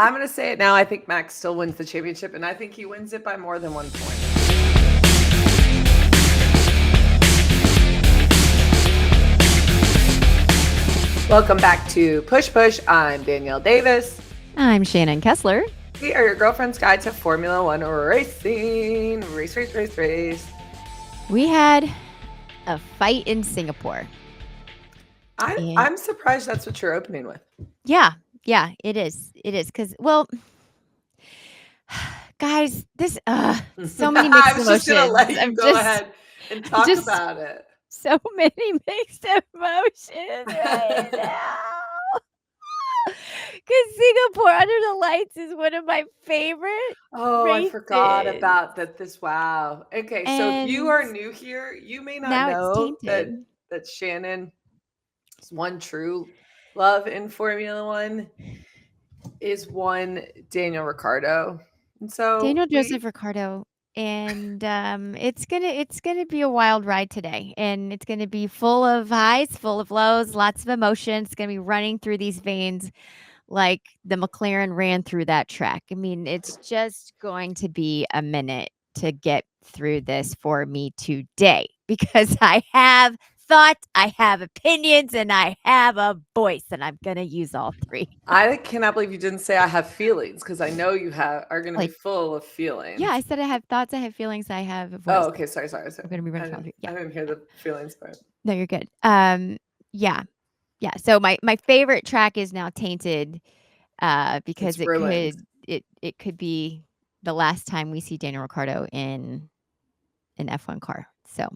I'm going to say it now. I think Max still wins the championship, and I think he wins it by more than 1 point. Welcome back to Push Push. I'm Danielle Davis. I'm Shannon Kessler. We are your girlfriend's guide to Formula One racing. Race. We had a fight in Singapore. I'm surprised that's what you're opening with. Yeah, it is. It is because, well, guys, this so many mixed emotions. I was just gonna let you go ahead and talk about it. So many mixed emotions right now. Because Singapore under the lights is one of my favorite. I forgot about that. Wow. Okay, so if you are new here, you may not know that Shannon's one true love in Formula One is one Daniel Ricciardo. And so Joseph Ricciardo. And it's gonna be a wild ride today, and it's gonna be full of highs, full of lows, lots of emotions. It's gonna be running through these veins like the McLaren ran through that track. I mean, it's just going to be a minute to get through this for me today, because I have thoughts, I have opinions, and I have a voice, and I'm gonna use all three. I cannot believe you didn't say I have feelings, because I know you are going to be full of feelings. Yeah, I said I have thoughts, I have feelings, I have a voice. Oh, okay. Sorry. I'm gonna be running through. I didn't hear the feelings part. No, you're good. Yeah. So my favorite track is now tainted, because it could be the last time we see Daniel Ricciardo in an F1 car. So.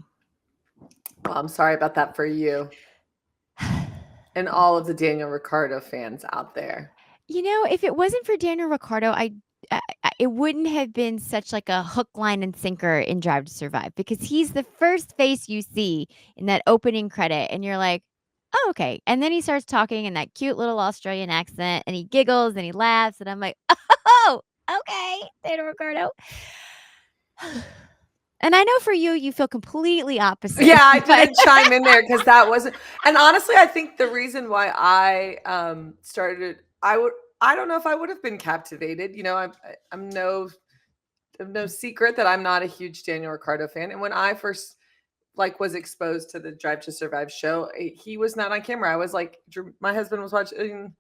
Well, I'm sorry about that for you and all of the Daniel Ricciardo fans out there. You know, if it wasn't for Daniel Ricciardo, it wouldn't have been such like a hook, line, and sinker in Drive to Survive, because he's the first face you see in that opening credit, and you're like, oh, okay. And then he starts talking in that cute little Australian accent, and he giggles and he laughs, and I'm like, oh, okay, Daniel Ricciardo. And I know for you feel completely opposite. Yeah, I didn't chime in there because that wasn't. And honestly, I think the reason why I started, I don't know if I would have been captivated. You know, I'm no secret that I'm not a huge Daniel Ricciardo fan. And when I first was exposed to the Drive to Survive show, he was not on camera. I was like, my husband was watching.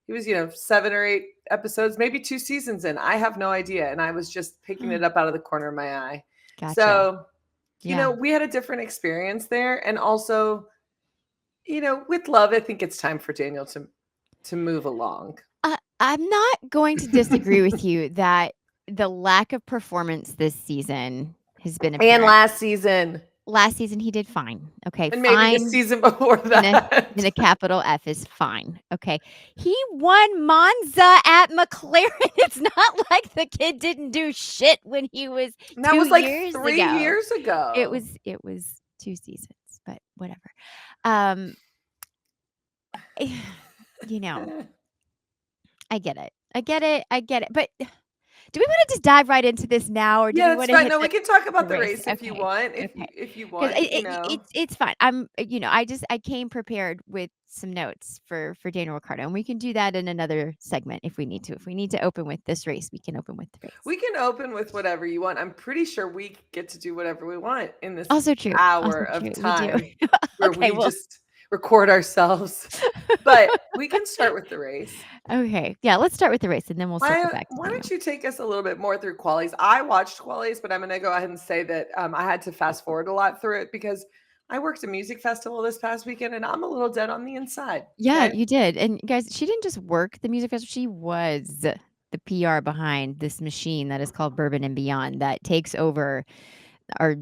He was, 7 or 8 episodes, maybe 2 seasons in. I have no idea, and I was just picking it up out of the corner of my eye. Gotcha. So, we had a different experience there. And also, with love, I think it's time for Daniel to move along. I'm not going to disagree with you that the lack of performance this season has been apparent. And last season he did fine. Okay. And fine. maybe the season before that. In a capital F is fine. Okay. He won Monza at McLaren. It's not like the kid didn't do shit when he was that 2 was like years 3 ago. years ago. It was 2 seasons, but whatever. I get it. But do we want to just dive right into this now, or do we want to? No, we can talk about the race if you want. If you want, it's fine. I came prepared with some notes for Daniel Ricciardo, and we can do that in another segment if we need to. If we need to open with this race, we can open with the race. We can open with whatever you want. I'm pretty sure we get to do whatever we want in this hour of time where we just record ourselves. But we can start with the race. Okay. Yeah, let's start with the race, and then we'll circle back. Why don't you take us a little bit more through qualies? I watched qualies, but I'm going to go ahead and say that I had to fast forward a lot through it because I worked a music festival this past weekend, and I'm a little dead on the inside. Yeah, you did. And guys, she didn't just work the music festival. She was the PR behind this machine that is called Bourbon and Beyond that takes over our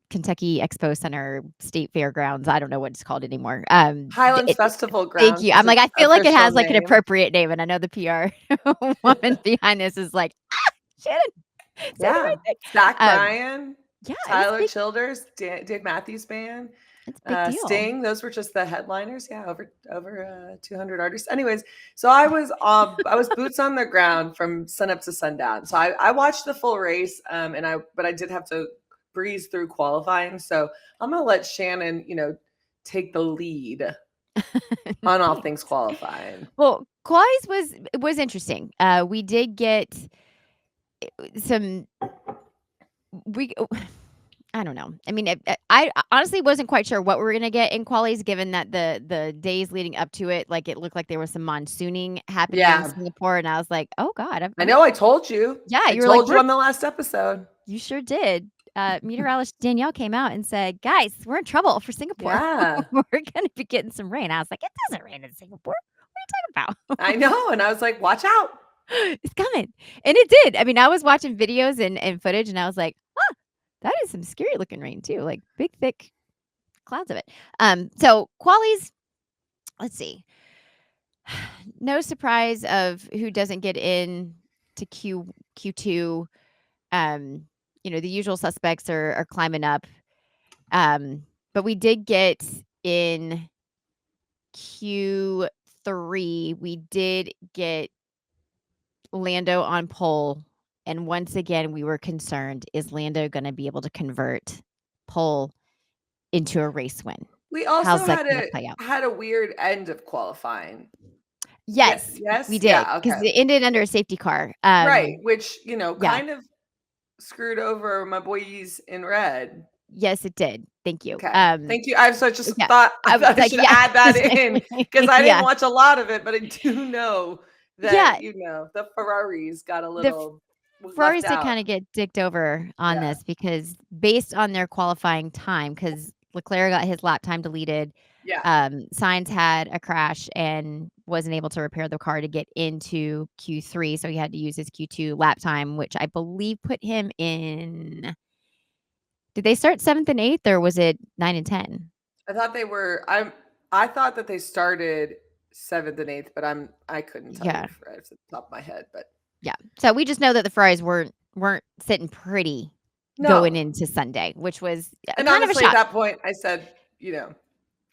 Kentucky Expo Center, State Fairgrounds. I don't know what it's called anymore. Highlands Festival Grounds. Thank you. I'm like, I feel like it has like an appropriate name, and I know the PR woman behind this is like, Shannon. Yeah, Zach Bryan. Yeah, Tyler Childers, Dave Matthews Band. It's a big deal. Sting. Those were just the headliners. Yeah, over 200 artists. Anyways, so I was boots on the ground from sunup to sundown. So I watched the full race, but I did have to breeze through qualifying. So I'm gonna let Shannon, take the lead on all things qualifying. Well, Qualies was interesting. We did get some we I don't know. I mean, I honestly wasn't quite sure what we were gonna get in qualies, given that the days leading up to it, like, it looked like there was some monsooning happening in Yeah. Singapore, and I was like, "Oh god." I know I told you. Yeah, I you were like, told you "We're" on the last episode. you sure did. Meteorologist Danielle came out and said, "Guys, we're in trouble for Singapore. Yeah. We're gonna be getting some rain." I was like, "It doesn't rain in Singapore. What are you talking about?" I know, and I was like, "Watch out." It's coming. And it did. I mean, I was watching videos and footage, and I was like, "Huh, that is some scary looking rain too, like big, thick clouds of it." So qualies, let's see. No surprise of who doesn't get in to Q2. Um, the usual suspects are climbing up. But we did get in Q3, we did get Lando on pole, and once again, we were concerned, is Lando gonna be able to convert pole into a race win? We also How's that had gonna a play out? had a weird end of qualifying. Yeah, Yes, we yes? did, Yeah, 'cause okay. it ended under a safety car. Right, which, Yeah. kind of screwed over my boys in red. Yes, it did. Thank you. Okay. Thank you. I just Yeah. thought I I was thought I like, should yeah. add that in because I didn't Yeah. watch a lot of it, but I do know Yeah, that, the Ferraris got a the little left Ferraris did out. kinda get dicked over on Yeah. this because based on their qualifying time, because Leclerc got his lap time deleted, Yeah. Sainz had a crash and wasn't able to repair the car to get into Q3, so he had to use his Q2 lap time, which I believe put him in did they start 7th and 8th, or was it 9 and 10? I thought they were I thought that they started 7th and 8th, but I couldn't tell you Yeah, right off the top of my head, but yeah. So we just know that the Ferraris weren't sitting pretty going no. into Sunday, which was, And kind of a honestly, at shock. that point, I said,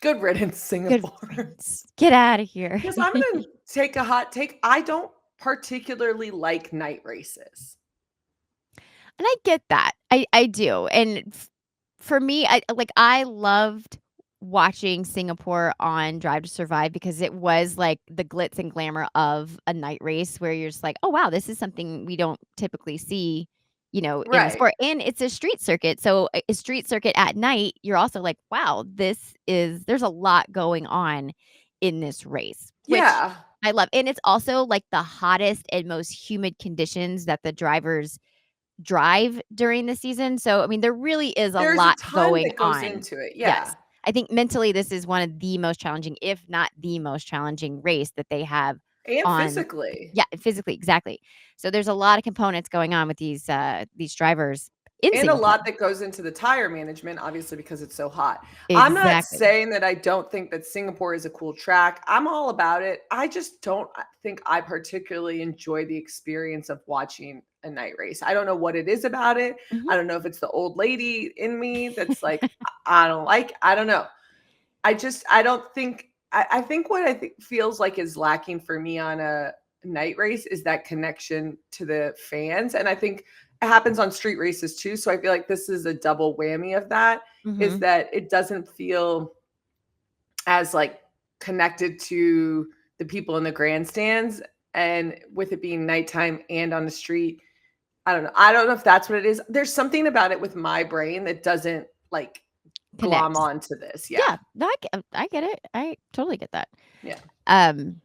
good riddance, Good Singapore. riddance. Get out of here. Because I'm gonna take a hot take. I don't particularly like night races. And I get that. I do. And for me, I loved watching Singapore on Drive to Survive because it was like the glitz and glamour of a night race where you're just like, "Oh wow, this is something we don't typically see, in the Right. sport." And it's a street circuit. So a street circuit at night, you're also like, "Wow, there's a lot going on in this race," which Yeah. I love. And it's also like the hottest and most humid conditions that the drivers drive during the season. So, I mean, there really is a There's a lot ton going that goes on. into it. Yes. Yeah. I think mentally this is one of the most challenging, if not the most challenging race that they have And on. physically. Yeah, physically, exactly. So there's a lot of components going on with these drivers in And a Singapore. lot that goes into the tire management, obviously, because it's so hot. I'm not Exactly. saying that I don't think that Singapore is a cool track. I'm all about it. I just don't think I particularly enjoy the experience of watching a night race. I don't know what it is about it. Mhm. I don't know if it's the old lady in me that's like, I don't know. I don't think, I think what I think feels like is lacking for me on a night race is that connection to the fans. And I think it happens on street races too. So I feel like this is a double whammy of that, is Mhm. that it doesn't feel as like connected to the people in the grandstands. And with it being nighttime and on the street, I don't know. I don't know if that's what it is. There's something about it with my brain that doesn't like glom Connect. onto this. Yeah. Yeah. No, I get it. I totally get that. Yeah. Um,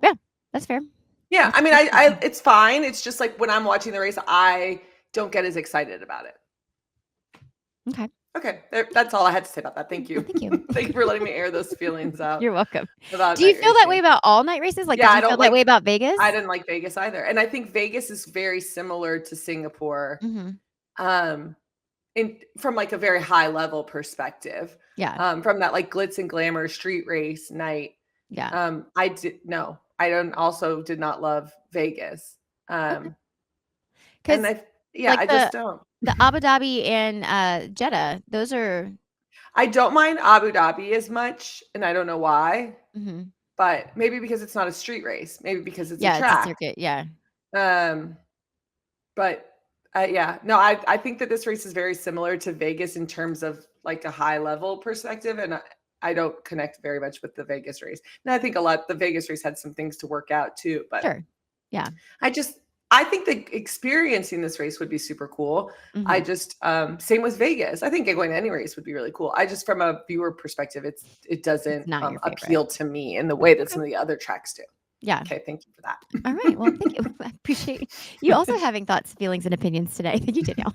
yeah, that's fair. Yeah, That's I mean, that's I it's fine. It's just like when I'm watching the race, I don't get as excited about it. okay. Okay, that's all I had to say about that. Thank you. Thank you. Thank you for letting me air those feelings out You're welcome. about Do you night feel that way racing. about all night races? Like, Yeah, did I you feel don't that like. way about Vegas? I didn't like Vegas either, and I think Vegas is very similar to Singapore, Mhm. um, in from like a very high level perspective, Yeah, from that like glitz and glamour street race night. yeah. I did no, I don't also did not love Vegas, Okay. and 'Cause, yeah, like, I just don't. the Abu Dhabi and, Jeddah, those are I don't mind Abu Dhabi as much, and I don't know why, mhm. but maybe because it's not a street race, maybe because it's a Yeah, it's a track. circuit, yeah. Um, but yeah, no, I think that this race is very similar to Vegas in terms of like a high level perspective, and I don't connect very much with the Vegas race. And I think the Vegas race had some things to work out too, but Sure. Yeah. I think that experiencing this race would be super cool. I just same with Vegas. I think going to any race would be really cool. I just, from a viewer perspective, it doesn't not your appeal to me in the way that Okay. some of the other tracks do. Yeah. Okay, thank you for that. All right. Well, thank you. I appreciate you also having thoughts, feelings, and opinions today. Thank you, Danielle.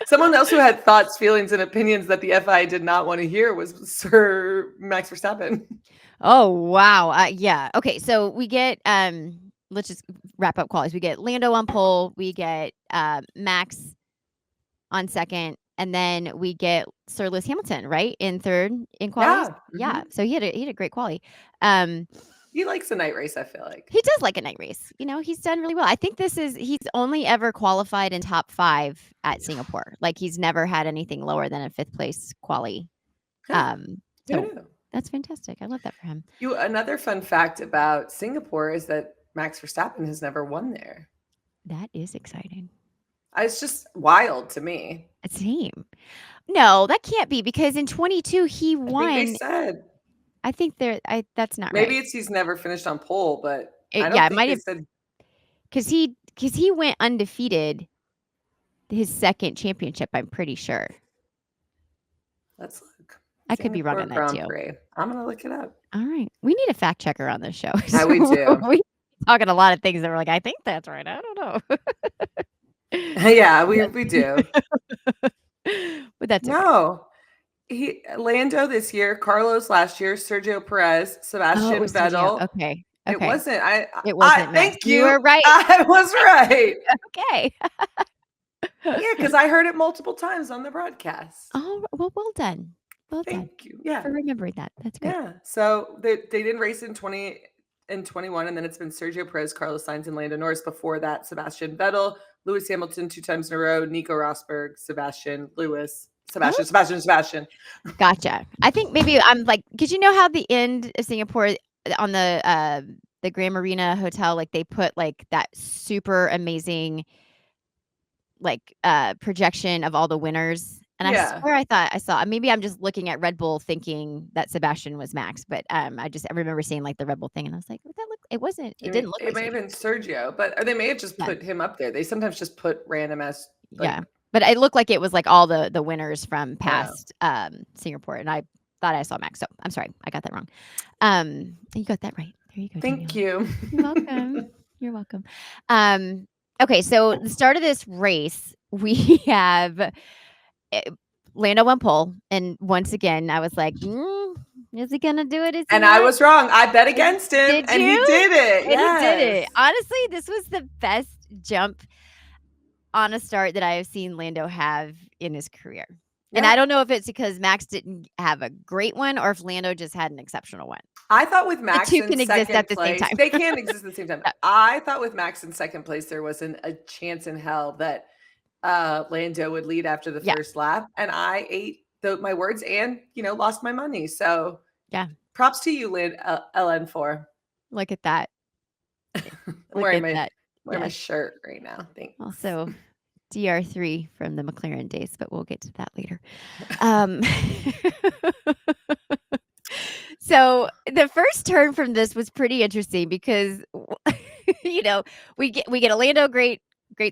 Someone else who had thoughts, feelings, and opinions that the FI did not want to hear was Sir Max Verstappen. Oh, wow. Yeah. Okay. So we get let's just wrap up qualities. We get Lando on pole, we get Max on second, and then we get Sir Lewis Hamilton, right? In third in qualities. Yeah. So he had a great quali. He likes a night race, I feel like. He does like a night race. He's done really well. I think he's only ever qualified in top 5 at Singapore. Like, he's never had anything lower than a 5th place quali. So that's fantastic. I love that for him. Another fun fact about Singapore is that Max Verstappen has never won there. That is exciting. It's just wild to me. Same. No, that can't be, because in 22 he won. I think they said. I think that's not Maybe right. it's he's never finished on pole, but I don't it think might they have said, because he went undefeated his second championship, I'm pretty sure. Let's look. I could be wrong on that too. I'm gonna look it up. All right, we need a fact checker on this show. Yeah, we do. We talking a lot of things that we're like, I think that's right. I don't know. Yeah, we do. But that's no. Lando this year, Carlos last year, Sergio Perez, Sebastian Vettel. Okay. It wasn't. It wasn't. Thank you. You were right. I was right. Okay. Yeah, because I heard it multiple times on the broadcast. Oh, well done. Well done. Thank you. Yeah, for remembering that. That's great. Yeah. So they didn't race in 20 and 21, and then it's been Sergio Perez, Carlos Sainz, and Lando Norris. Before that, Sebastian Vettel, Lewis Hamilton 2 times in a row, Nico Rosberg, Sebastian. Gotcha. I think maybe I'm like, because you know how the end of Singapore on the Grand Marina Hotel, like they put like that super amazing like projection of all the winners. And I swear I thought I saw, maybe I'm just looking at Red Bull thinking that Sebastian was Max, but I remember seeing like the Red Bull thing and I was like, what that looked, it wasn't, it didn't look like it may have been Sergio, or they may have just put him up there. They sometimes just put random as but it looked like it was like all the winners from past Singapore, and I thought I saw Max. So I'm sorry, I got that wrong. You got that right. There you go. Thank you. You're welcome. You're welcome. Okay, so the start of this race, we have Lando on pole, and once again, I was like, is he gonna do it? I was wrong. I bet against him, and he did it. And he did it. Honestly, this was the best jump on a start that I have seen Lando have in his career. Yeah. And I don't know if it's because Max didn't have a great one or if Lando just had an exceptional one. I thought with Max the two can exist at the same time. They can exist at the same time. I thought with Max in second place, there wasn't a chance in hell that Lando would lead after the first lap. And I ate my words and, lost my money. So yeah, props to you, LN4. Look at that. Wearing my shirt right now. Thanks. Also, DR3 from the McLaren days, but we'll get to that later. So the first turn from this was pretty interesting because, we get a Lando great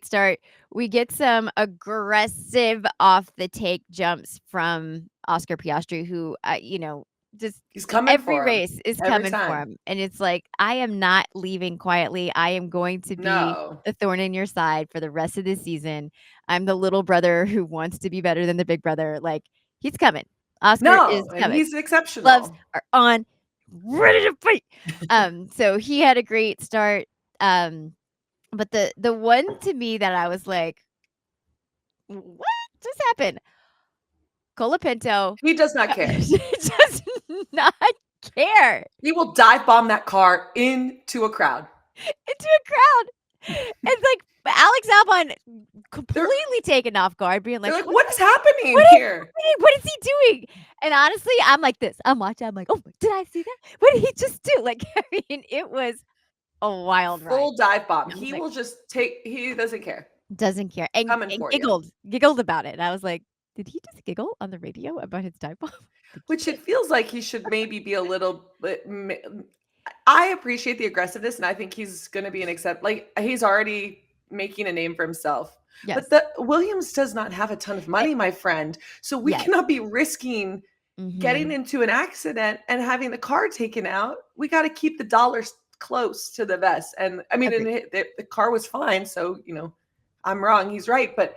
start. We get some aggressive off the take jumps from Oscar Piastri, who, just he's coming every race is coming for him. And it's like, I am not leaving quietly. I am going to be a thorn in your side for the rest of the season. I'm the little brother who wants to be better than the big brother. Like, he's coming. Oscar is coming. He's exceptional. Gloves are on, ready to fight. So he had a great start. But the one to me that I was like, what just happened? Colapinto. He does not care. He does not care. He will dive bomb that car into a crowd. It's like Alex Albon completely taken off guard, being like, what is happening here? What is he doing? And honestly, I'm like this. I'm watching. I'm like, oh, did I see that? What did he just do? Like, I mean, it was a wild ride. Full dive bomb. He will just take. He doesn't care. Doesn't care. And giggled about it. And I was like, Did he just giggle on the radio about his dive bomb? Which it feels like he should maybe be a little bit. I appreciate the aggressiveness, and I think he's going to be an accept. Like he's already making a name for himself. Yes. But the Williams does not have a ton of money, my friend. So we Yes. cannot be risking getting into an accident and having the car taken out. We got to keep the dollars close to the vest. And I mean, the car was fine. So, I'm wrong. He's right. But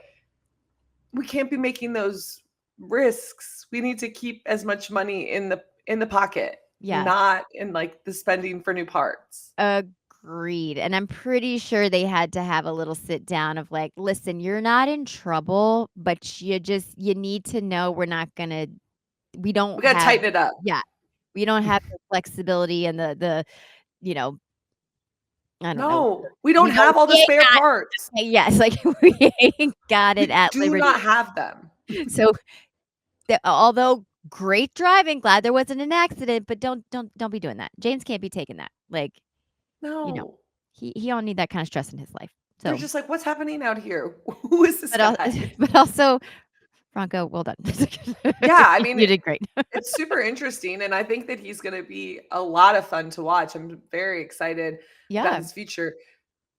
we can't be making those risks. We need to keep as much money in the pocket, not in like the spending for new parts. Agreed. And I'm pretty sure they had to have a little sit down of like, listen, you're not in trouble, but you need to know we don't We got to tighten it up. Yeah. We don't have the flexibility and the I don't know. No, we don't have all the spare parts. Yes, like we ain't got it at Do Liberty. not have them. So, although great driving, glad there wasn't an accident, but don't be doing that. James can't be taking that. Like, no, he don't need that kind of stress in his life. So they're just like, what's happening out here? Who is this guy? But also, Franco, well done. Yeah, I mean, you did great. It's super interesting, and I think that he's going to be a lot of fun to watch. I'm very excited about his future,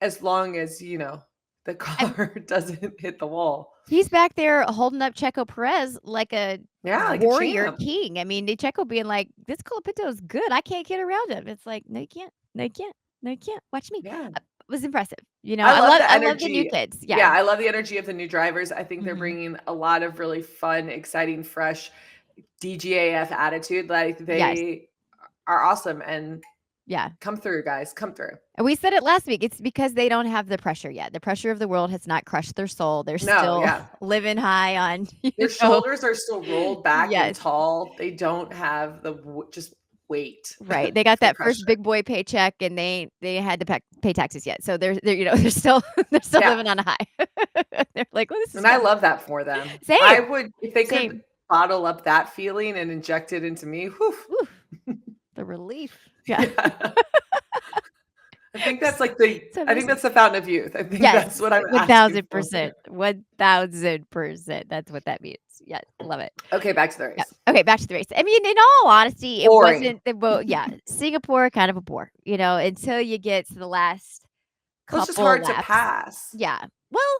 as long as the car doesn't hit the wall. He's back there holding up Checo Perez like a like warrior a king. I mean, Checo being like, "This Colapinto is good. I can't get around him." It's like, no, you can't. No, you can't. No, you can't. Watch me. Yeah. It was impressive. I love the new kids. Yeah, I love the energy of the new drivers. I think they're bringing a lot of really fun, exciting, fresh DGAF attitude. Like they are awesome, and come through, guys. Come through. And we said it last week. It's because they don't have the pressure yet. The pressure of the world has not crushed their soul. They're still living high on their shoulders are still rolled back and tall. They don't have the just weight. Right. They got that first big boy paycheck, and they had to pay taxes yet. So they're they're still living on a high. They're like, well, this is and fun. I love that for them. Same. I would, if they could bottle up that feeling and inject it into me. Whew. The relief. Yeah. I think that's like I think that's the fountain of youth. I think that's what I'm 1,000%. 1,000%. That's what that means. Yeah, love it. Okay, back to the race. Yeah. Okay, back to the race. I mean, in all honesty, it wasn't Singapore kind of a bore, until you get to the last couple it's just hard laps. to pass. Yeah. Well,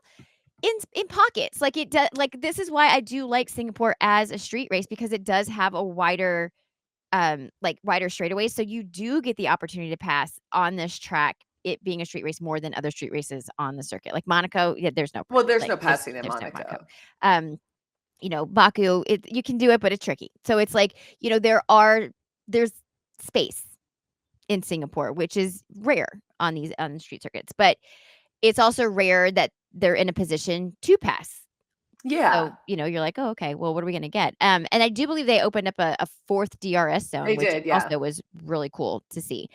in pockets. Like it does, like this is why I do like Singapore as a street race, because it does have a wider wider straightaways, so you do get the opportunity to pass on this track, it being a street race, more than other street races on the circuit. Like Monaco, there's no no passing in Monaco. Baku, you can do it, but it's tricky. So it's like, there's space in Singapore, which is rare on the street circuits, but it's also rare that they're in a position to pass. Yeah. So, you're like, oh, okay, well, what are we going to get? And I do believe they opened up a fourth DRS zone, which also was really cool to see.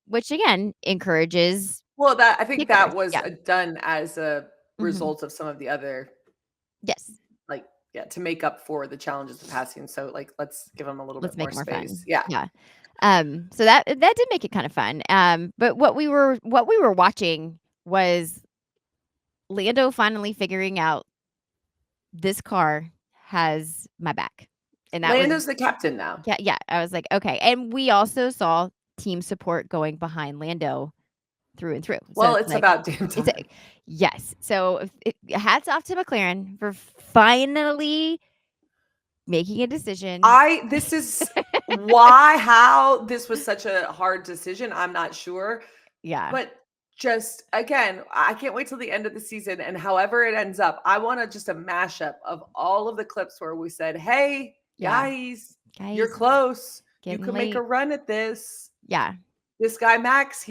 Which again encourages. Well, I think that was done as a result of some of the other. Yes. To make up for the challenges of passing. So let's give them a little bit more space. Fun. Yeah. Yeah. So that did make it kind of fun. But what we were watching was Lando finally figuring out this car has my back. And that Lando's the captain now. Yeah. I was like, okay. And we also saw team support going behind Lando through and through. Well, it's about damn time. Yes. So hats off to McLaren for finally making a decision. This is how this was such a hard decision. I'm not sure. Yeah. But just again, I can't wait till the end of the season, and however it ends up, I want just a mashup of all of the clips where we said, hey, guys, you're close. You can make a run at this. Yeah. This guy, Max,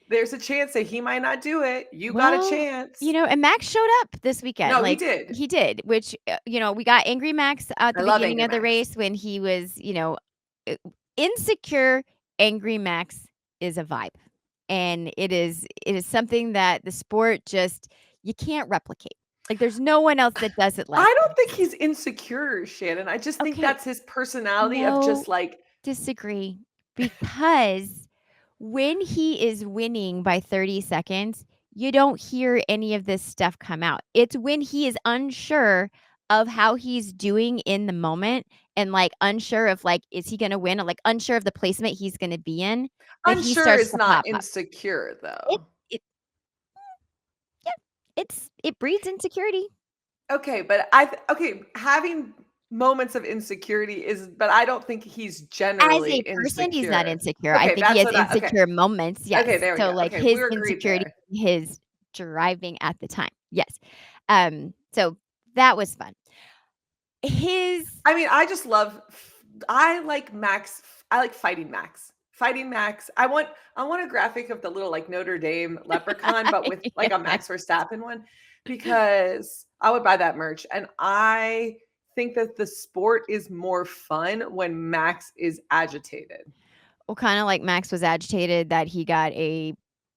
there's a chance that he might not do it. You got a chance. And Max showed up this weekend. No, he did. He did, which, we got Angry Max at the beginning of the race when he was, insecure. Angry Max is a vibe. And it is something that the sport you can't replicate. Like there's no one else that does it like I don't think he's insecure, Shannon. I just think that's his personality of just like. Disagree. Because when he is winning by 30 seconds, you don't hear any of this stuff come out. It's when he is unsure of how he's doing in the moment and, like, unsure of, like, is he gonna win or, like, unsure of the placement he's gonna be in, that he Unsure starts is to not pop up. insecure, It though. it yeah, it breeds insecurity. Okay, but okay, having moments of insecurity is but I don't think he's As generally a person, he's not insecure. insecure. I Okay, think he that's has what okay. insecure moments, Okay, yes. there we So, go. like, Okay, his we're agreed insecurity, there. his driving at the time, yes. So that was fun. His I mean, I just love I like Max. I like fighting Max. Fighting Max. I want a graphic of the little like Notre Dame leprechaun, but with like a yeah. Max Verstappen one, because I would buy that merch. And I think that the sport is more fun when Max is agitated. Well, kinda like Max was agitated that he got a,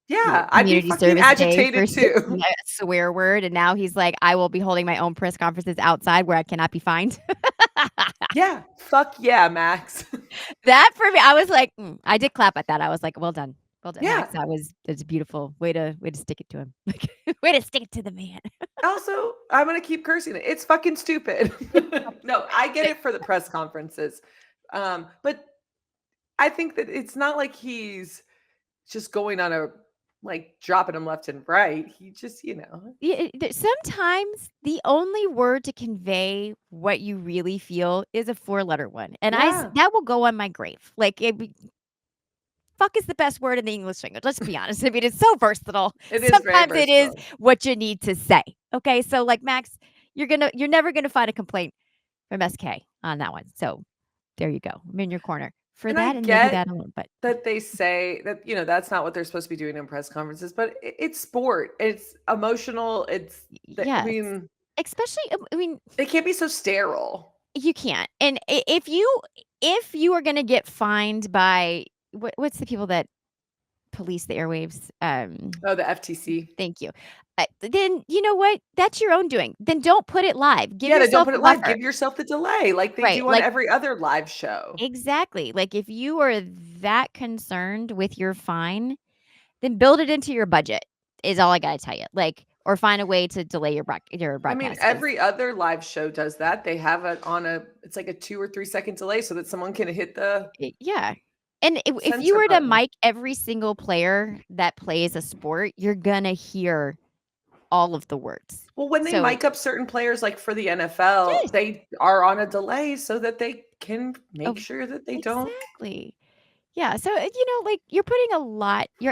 Yeah, I'd be community fucking service day for agitated saying too. a swear word, and now he's like, "I will be holding my own press conferences outside where I cannot be fined." Yeah, fuck yeah, Max. That for me, I was like, I did clap at that. I was like, "Well done. Well done, Yeah. Max. That's beautiful. Way to stick it to him. Like, way to stick it to the man." Also, I'm gonna keep cursing it. It's fucking stupid. No, I get it for the press conferences. But I think that it's not like he's just going on a like dropping them left and right. He just, Yeah, sometimes the only word to convey what you really feel is a four-letter one, and yeah, that will go on my grave. Like, fuck is the best word in the English language. Let's be honest. I mean, it's so versatile. it is very Sometimes it is versatile. what you need to say. Okay, so like Max, you're never gonna find a complaint from SK on that one. So there you go. I'm in your corner for And I that, and maybe get that alone. But that they say that, that's not what they're supposed to be doing in press conferences, but it's sport. It's emotional. I yes, mean, especially I mean, they can't be so sterile. you can't. And if you are gonna get fined by what's the people that police the airwaves? Oh, the FTC. Thank you. Then you know what? That's your own doing. Then don't put it live. Give Yeah, they don't yourself put a it live. buffer. Give yourself the delay like they Right. do on Like every other live show. exactly. Like if you are that concerned with your fine, then build it into your budget. Is all I got to tell you. Like or find a way to delay your I mean, broadcast cuz every other live show does that. They have it on it's like a 2 or 3 second delay so that someone can hit the yeah. And if you censor were to button. mic every single player that plays a sport, you're going to hear all of the words. Well, when they So, mic up certain players, like for the NFL, yes. they are on a delay so that they can make Oh, sure that they don't. exactly. Yeah, so, like, you're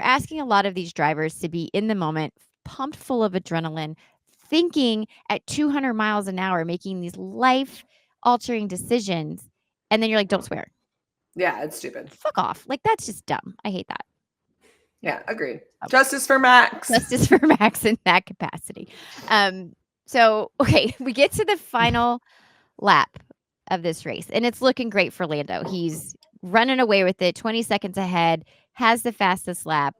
asking a lot of these drivers to be in the moment, pumped full of adrenaline, thinking at 200 miles an hour, making these life-altering decisions, and then you're like, "Don't swear." Yeah, it's stupid. Fuck off. Like, that's just dumb. I hate that. Yeah, agreed. So, Justice for Max. justice for Max in that capacity. Okay, we get to the final lap of this race, and it's looking great for Lando. He's running away with it, 20 seconds ahead, has the fastest lap,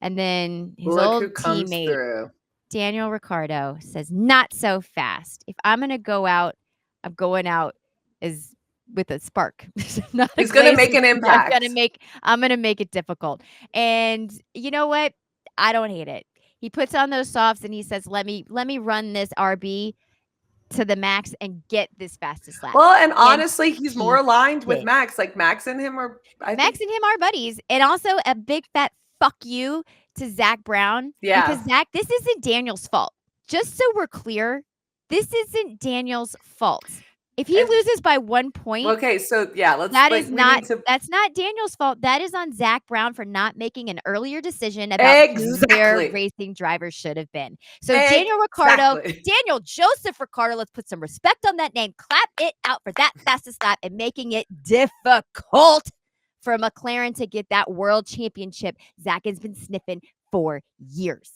and then his Look who old comes teammate, through. Daniel Ricciardo, says, "Not so fast. If I'm gonna go out, I'm going out as with a spark, not a He's gonna make glacier. an impact. I'm gonna make it difficult." And you know what? I don't hate it. He puts on those softs and he says, "Let me run this RB to the max and get this fastest lap." Well, and And honestly, he's more he aligned with did. Max. Like Max and him are, I Max think, and him are buddies, and also a big fat fuck you to Zach Brown because yeah. Zach, this isn't Daniel's fault. Just so we're clear, this isn't Daniel's fault. If he And loses by 1 point, okay, so yeah, let's that is like we need not to that's not Daniel's fault. That is on Zach Brown for not making an earlier decision about who their exactly. racing driver should have been. So Daniel Ricciardo, Exactly. Daniel Joseph Ricciardo, let's put some respect on that name. Clap it out for that fastest lap and making it difficult for McLaren to get that world championship Zach has been sniffing for years.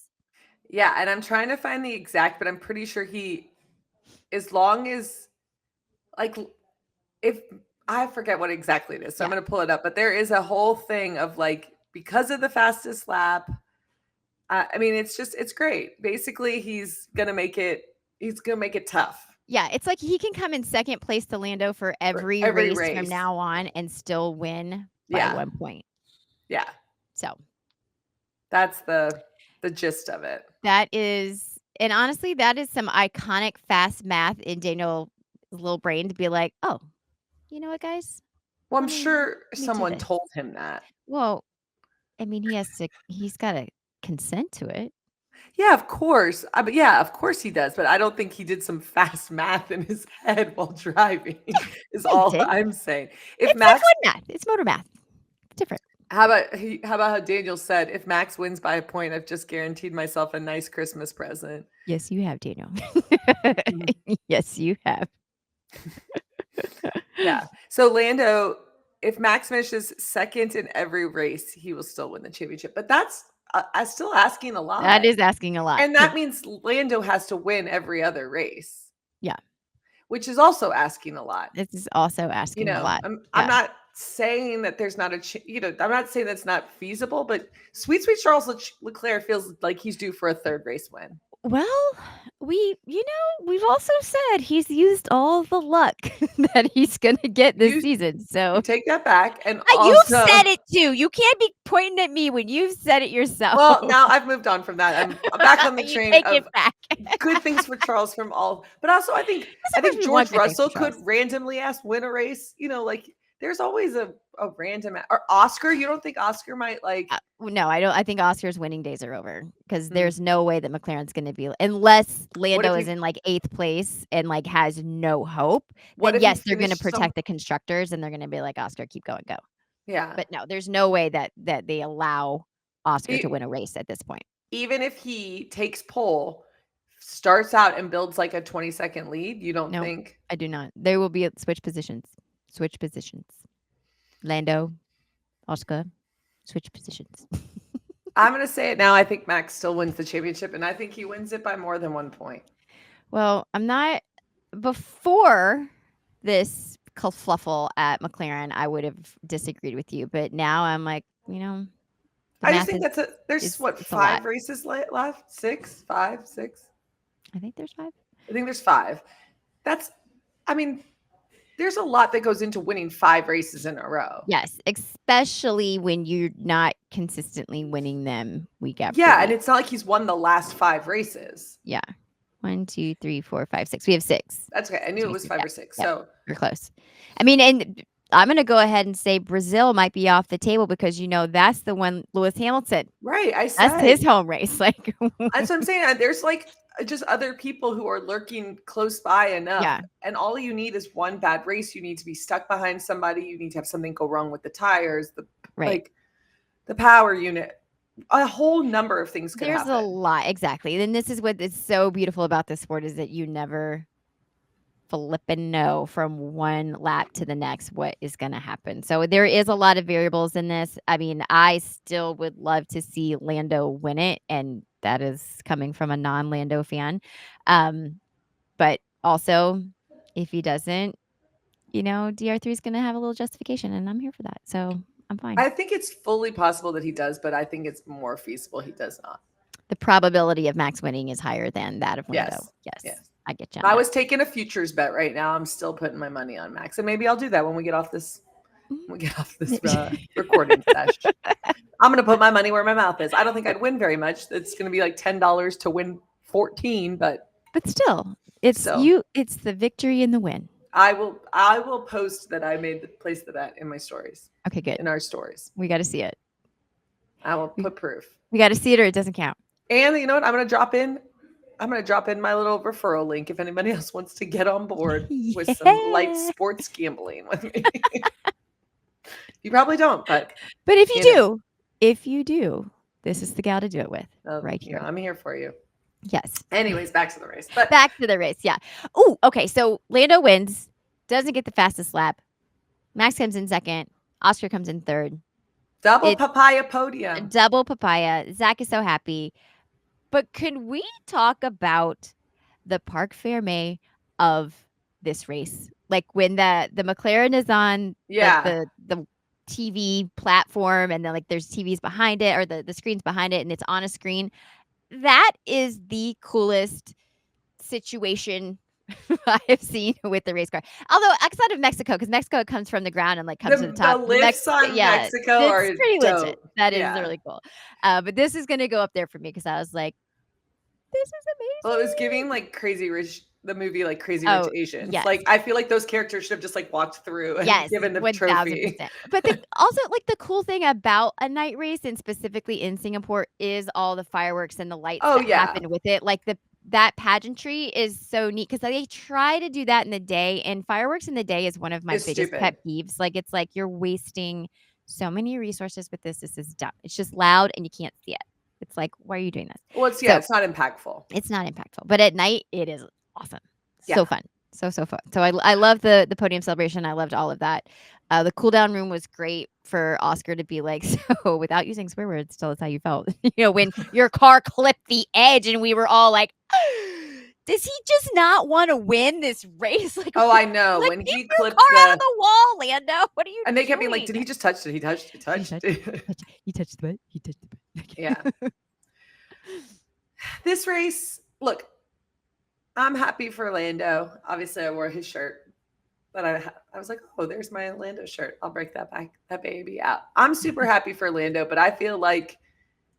Yeah, and I'm trying to find the exact, but I'm pretty sure as long as like if I forget what exactly it is, so I'm Yeah. gonna pull it up. But there is a whole thing of like because of the fastest lap. I mean, it's great. Basically, he's gonna make it. He's gonna make it tough Yeah, it's like he can come in second place to Lando for for every every race from race. now on and still win by Yeah, 1 point. yeah. So That's the the gist of it. That is, and honestly, that is some iconic fast math in Daniel's little brain to be like, "Oh, you know what, guys? Well, I'm Let sure me do someone this." told him that. Well, I mean, he's gotta consent to it. Yeah, of course. But yeah, of course he does. But I don't think he did some fast math in his head while driving. Is Yeah, he all did. I'm saying. If It's F1 Max, math. It's motor math. It's different. how about how Daniel said, if Max wins by a point, I've just guaranteed myself a nice Christmas present. Yes, you have, Daniel. Yes, you have. Yeah. So Lando, if Max finishes second in every race, he will still win the championship. But that's I'm still asking a lot. That is asking a lot. And that means Lando has to win every other race. Yeah. Which is also asking a lot. This is also asking a lot. I'm Yeah. not saying that there's not I'm not saying that's not feasible, but sweet Charles Leclerc feels like he's due for a third race win. Well, we've also said he's used all the luck that he's going to get this season. So take that back. And you've said it too. You can't be pointing at me when you've said it yourself. Well, now I've moved on from that. I'm back on the train take of it back. Good things for Charles from all. But also, I think George Russell could randomly win a race. Like there's always a random or Oscar. You don't think Oscar might like? No, I don't. I think Oscar's winning days are over because there's no way that McLaren's going to be unless Lando is in like 8th place and like has no hope. Then yes, they're going to protect the constructors and they're going to be like, Oscar, keep going, go. Yeah, but no, there's no way that they allow Oscar to win a race at this point. Even if he takes pole, starts out and builds like a 20-second lead, you don't think? I do not. They will be at switch positions. Lando, Oscar, switch positions. I'm going to say it now. I think Max still wins the championship, and I think he wins it by more than 1 point. Well, I'm not. Before this kerfluffle at McLaren, I would have disagreed with you, but now I'm like, I just think there's 5 races left? 6, 5, 6? I think there's 5. I think there's 5. There's a lot that goes into winning 5 races in a row. Yes, especially when you're not consistently winning them week after week. And it's not like he's won the last 5 races. Yeah. 1, 2, 3, 4, 5, 6. We have 6. That's okay. I knew it was 5 or 6. So you're close. I mean, and I'm going to go ahead and say Brazil might be off the table because that's the one Lewis Hamilton. Right. That's his home race. Like that's what I'm saying. There's like just other people who are lurking close by enough. Yeah. And all you need is one bad race. You need to be stuck behind somebody. You need to have something go wrong with the tires, the power unit. A whole number of things could happen. There's a lot. Exactly. And this is what is so beautiful about this sport is that you never flipping know from one lap to the next what is going to happen. So there is a lot of variables in this. I mean, I still would love to see Lando win it, and that is coming from a non-Lando fan. But also, if he doesn't, DR3 is going to have a little justification, and I'm here for that. So I'm fine. I think it's fully possible that he does, but I think it's more feasible he does not. The probability of Max winning is higher than that of Lando. Yes. I get you. I was taking a futures bet right now. I'm still putting my money on Max, and maybe I'll do that when we get off this. Recording session. I'm going to put my money where my mouth is. I don't think I'd win very much. It's going to be like $10 to win 14, but still, it's the victory and the win. I will post that I made the place the bet in my stories. Okay, good. In our stories, we got to see it. I will put proof. We got to see it, or it doesn't count. And you know what? I'm going to drop in my little referral link if anybody else wants to get on board with some light sports gambling with me. You probably don't, but if you do, this is the gal to do it with right here. I'm here for you. Yes. Anyways, back to the race. Yeah. Oh, okay. So Lando wins, doesn't get the fastest lap. Max comes in second. Oscar comes in third. Double papaya podium. Double papaya. Zach is so happy. But can we talk about the Parc Fermé of this race? Like when the McLaren is on the TV platform and then like there's TVs behind it or the screens behind it and it's on a screen. That is the coolest situation I have seen with the race car. Although outside of Mexico, because Mexico comes from the ground and like comes to the The top. lifts on Yeah, Mexico it's are pretty legit. dope. That is Yeah. really cool. But this is gonna go up there for me because I was like, this is Well, it was amazing. giving like Crazy Rich, the movie like Crazy Rich Oh, Asians. yes. Like I feel like those characters should have just like walked through and Yes, given the trophy. 1000%. But also, like, the cool thing about a night race, and specifically in Singapore, is all the fireworks and the lights Oh that yeah, happen with it. Like, that pageantry is so neat because they try to do that in the day, and fireworks in the day is one of my it's biggest pet stupid. peeves. Like, it's like, you're wasting so many resources with this. This is dumb. It's just loud and you can't see it. It's like, why are you doing this? Well, So it's not impactful. it's not impactful, but at night it is awesome. Yeah. So fun. So fun. So I love the podium celebration. I loved all of that. The cool down room was great for Oscar to be like, so without using swear words, tell us how you felt. When your car clipped the edge and we were all like, does he just not want to win this race? Like, Oh, I know. like, When keep he your clipped car out of the the wall, Lando. What are you and they kept being like, doing? did he just touch it? He touched it. He touched the butt. He touched the butt. Yeah. This race, look, I'm happy for Lando. Obviously, I wore his shirt, but I was like, oh, there's my Lando shirt. I'll break that baby out. I'm super happy for Lando, but I feel like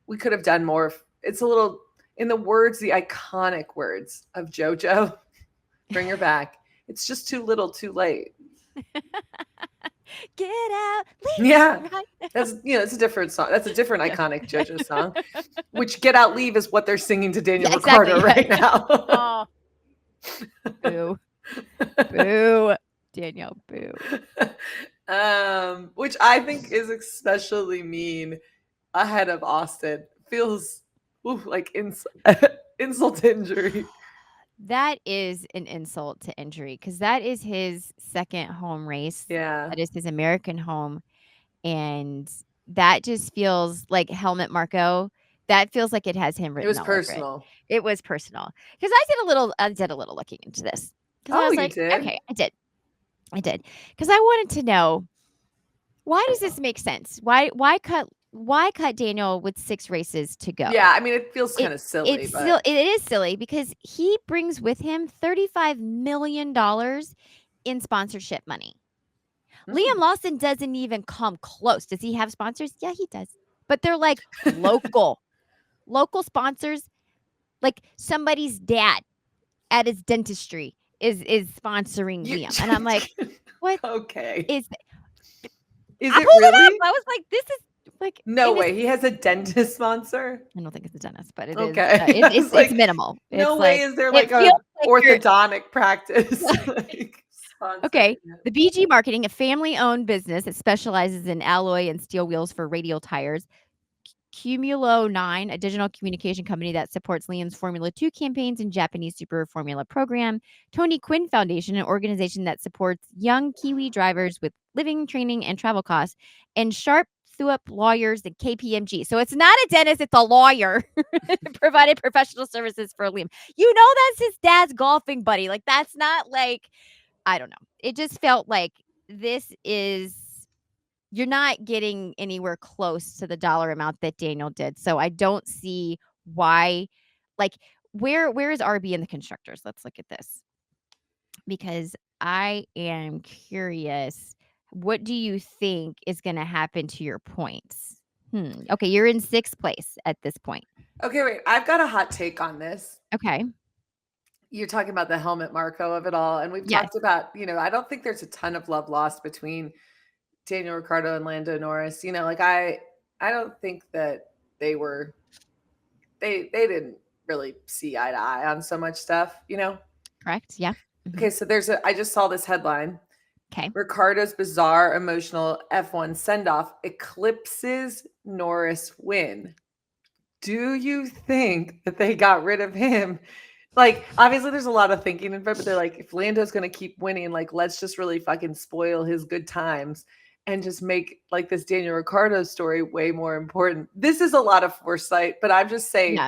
we could have done more. It's a little, in the iconic words of JoJo, bring her back. It's just too little, too late. Get out, leave. Yeah, Right? that's it's a different song. That's a different iconic JoJo song. Which "Get Out, Leave" is what they're singing to Daniel Ricciardo right now. Oh, boo, boo, Danielle, boo. Which I think is especially mean ahead of Austin. Feels like insult to injury. That is an insult to injury because that is his second home race. Yeah. That is his American home. And that just feels like Helmut Marko. That feels like it has him It written was all over it. personal. It was personal. Because I did a little looking into this. Because I Oh, was you like, did? okay, I did. Because I wanted to know, why does this make sense? Why cut Daniel with 6 races to go? Yeah, I mean, it feels kind of silly, but it is silly because he brings with him $35 million in sponsorship money. Liam Lawson doesn't even come close. Does he have sponsors? Yeah, he does. But they're like local sponsors. Like somebody's dad at his dentistry is sponsoring Liam. And I'm like, what? Okay. Is it I pulled really? it up. I was like, this is like No way. He has a dentist sponsor? I don't think it's a dentist, but it Okay. is. It's minimal. No It's way like, is there it like a feels like you're- orthodontic practice. Okay. The BG Marketing, a family-owned business that specializes in alloy and steel wheels for radial tires. Cumulo 9, a digital communication company that supports Liam's Formula 2 campaigns and Japanese Super Formula program. Tony Quinn Foundation, an organization that supports young Kiwi drivers with living, training, and travel costs. And Sharp Thuop Lawyers and KPMG. So it's not a dentist, it's a lawyer. Provided professional services for Liam. That's his dad's golfing buddy. Like, that's not like, I don't know. It just felt like you're not getting anywhere close to the dollar amount that Daniel did. So I don't see why, like, where is RB in the constructors? Let's look at this. Because I am curious, what do you think is going to happen to your points? Okay, you're in 6th place at this point. Okay, wait. I've got a hot take on this. Okay. You're talking about the Helmut Marko of it all. And we've talked about, I don't think there's a ton of love lost between Daniel Ricciardo and Lando Norris. I don't think that they didn't really see eye to eye on so much stuff, Correct. Yeah. Mm-hmm. Okay, so I just saw this headline. Okay. Ricciardo's bizarre emotional F1 send-off eclipses Norris win. Do you think that they got rid of him? Like, obviously there's a lot of thinking in it, but they're like, if Lando's going to keep winning, like, let's just really fucking spoil his good times and just make like this Daniel Ricciardo story way more important. This is a lot of foresight, but I'm just saying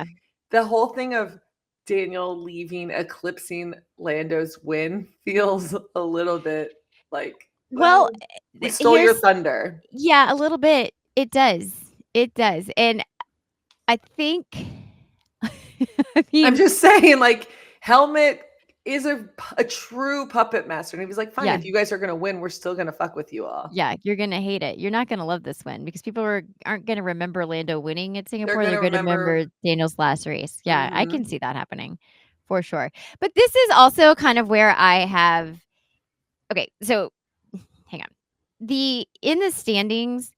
the whole thing of Daniel leaving, eclipsing Lando's win feels a little bit like, well, we stole your thunder. Yeah, a little bit. It does. And I think, I'm just saying, like, Helmut is a true puppet master. And he was like, fine, Yeah. if you guys are going to win, we're still going to fuck with you all. Yeah, you're gonna hate it. You're not gonna love this win because people aren't gonna remember Lando winning at They're Singapore. going They're to gonna remember remember. Daniel's last race. Yeah, I can Mhm. see that happening for sure. But this is also kind of where I have okay, so hang on. In the standings,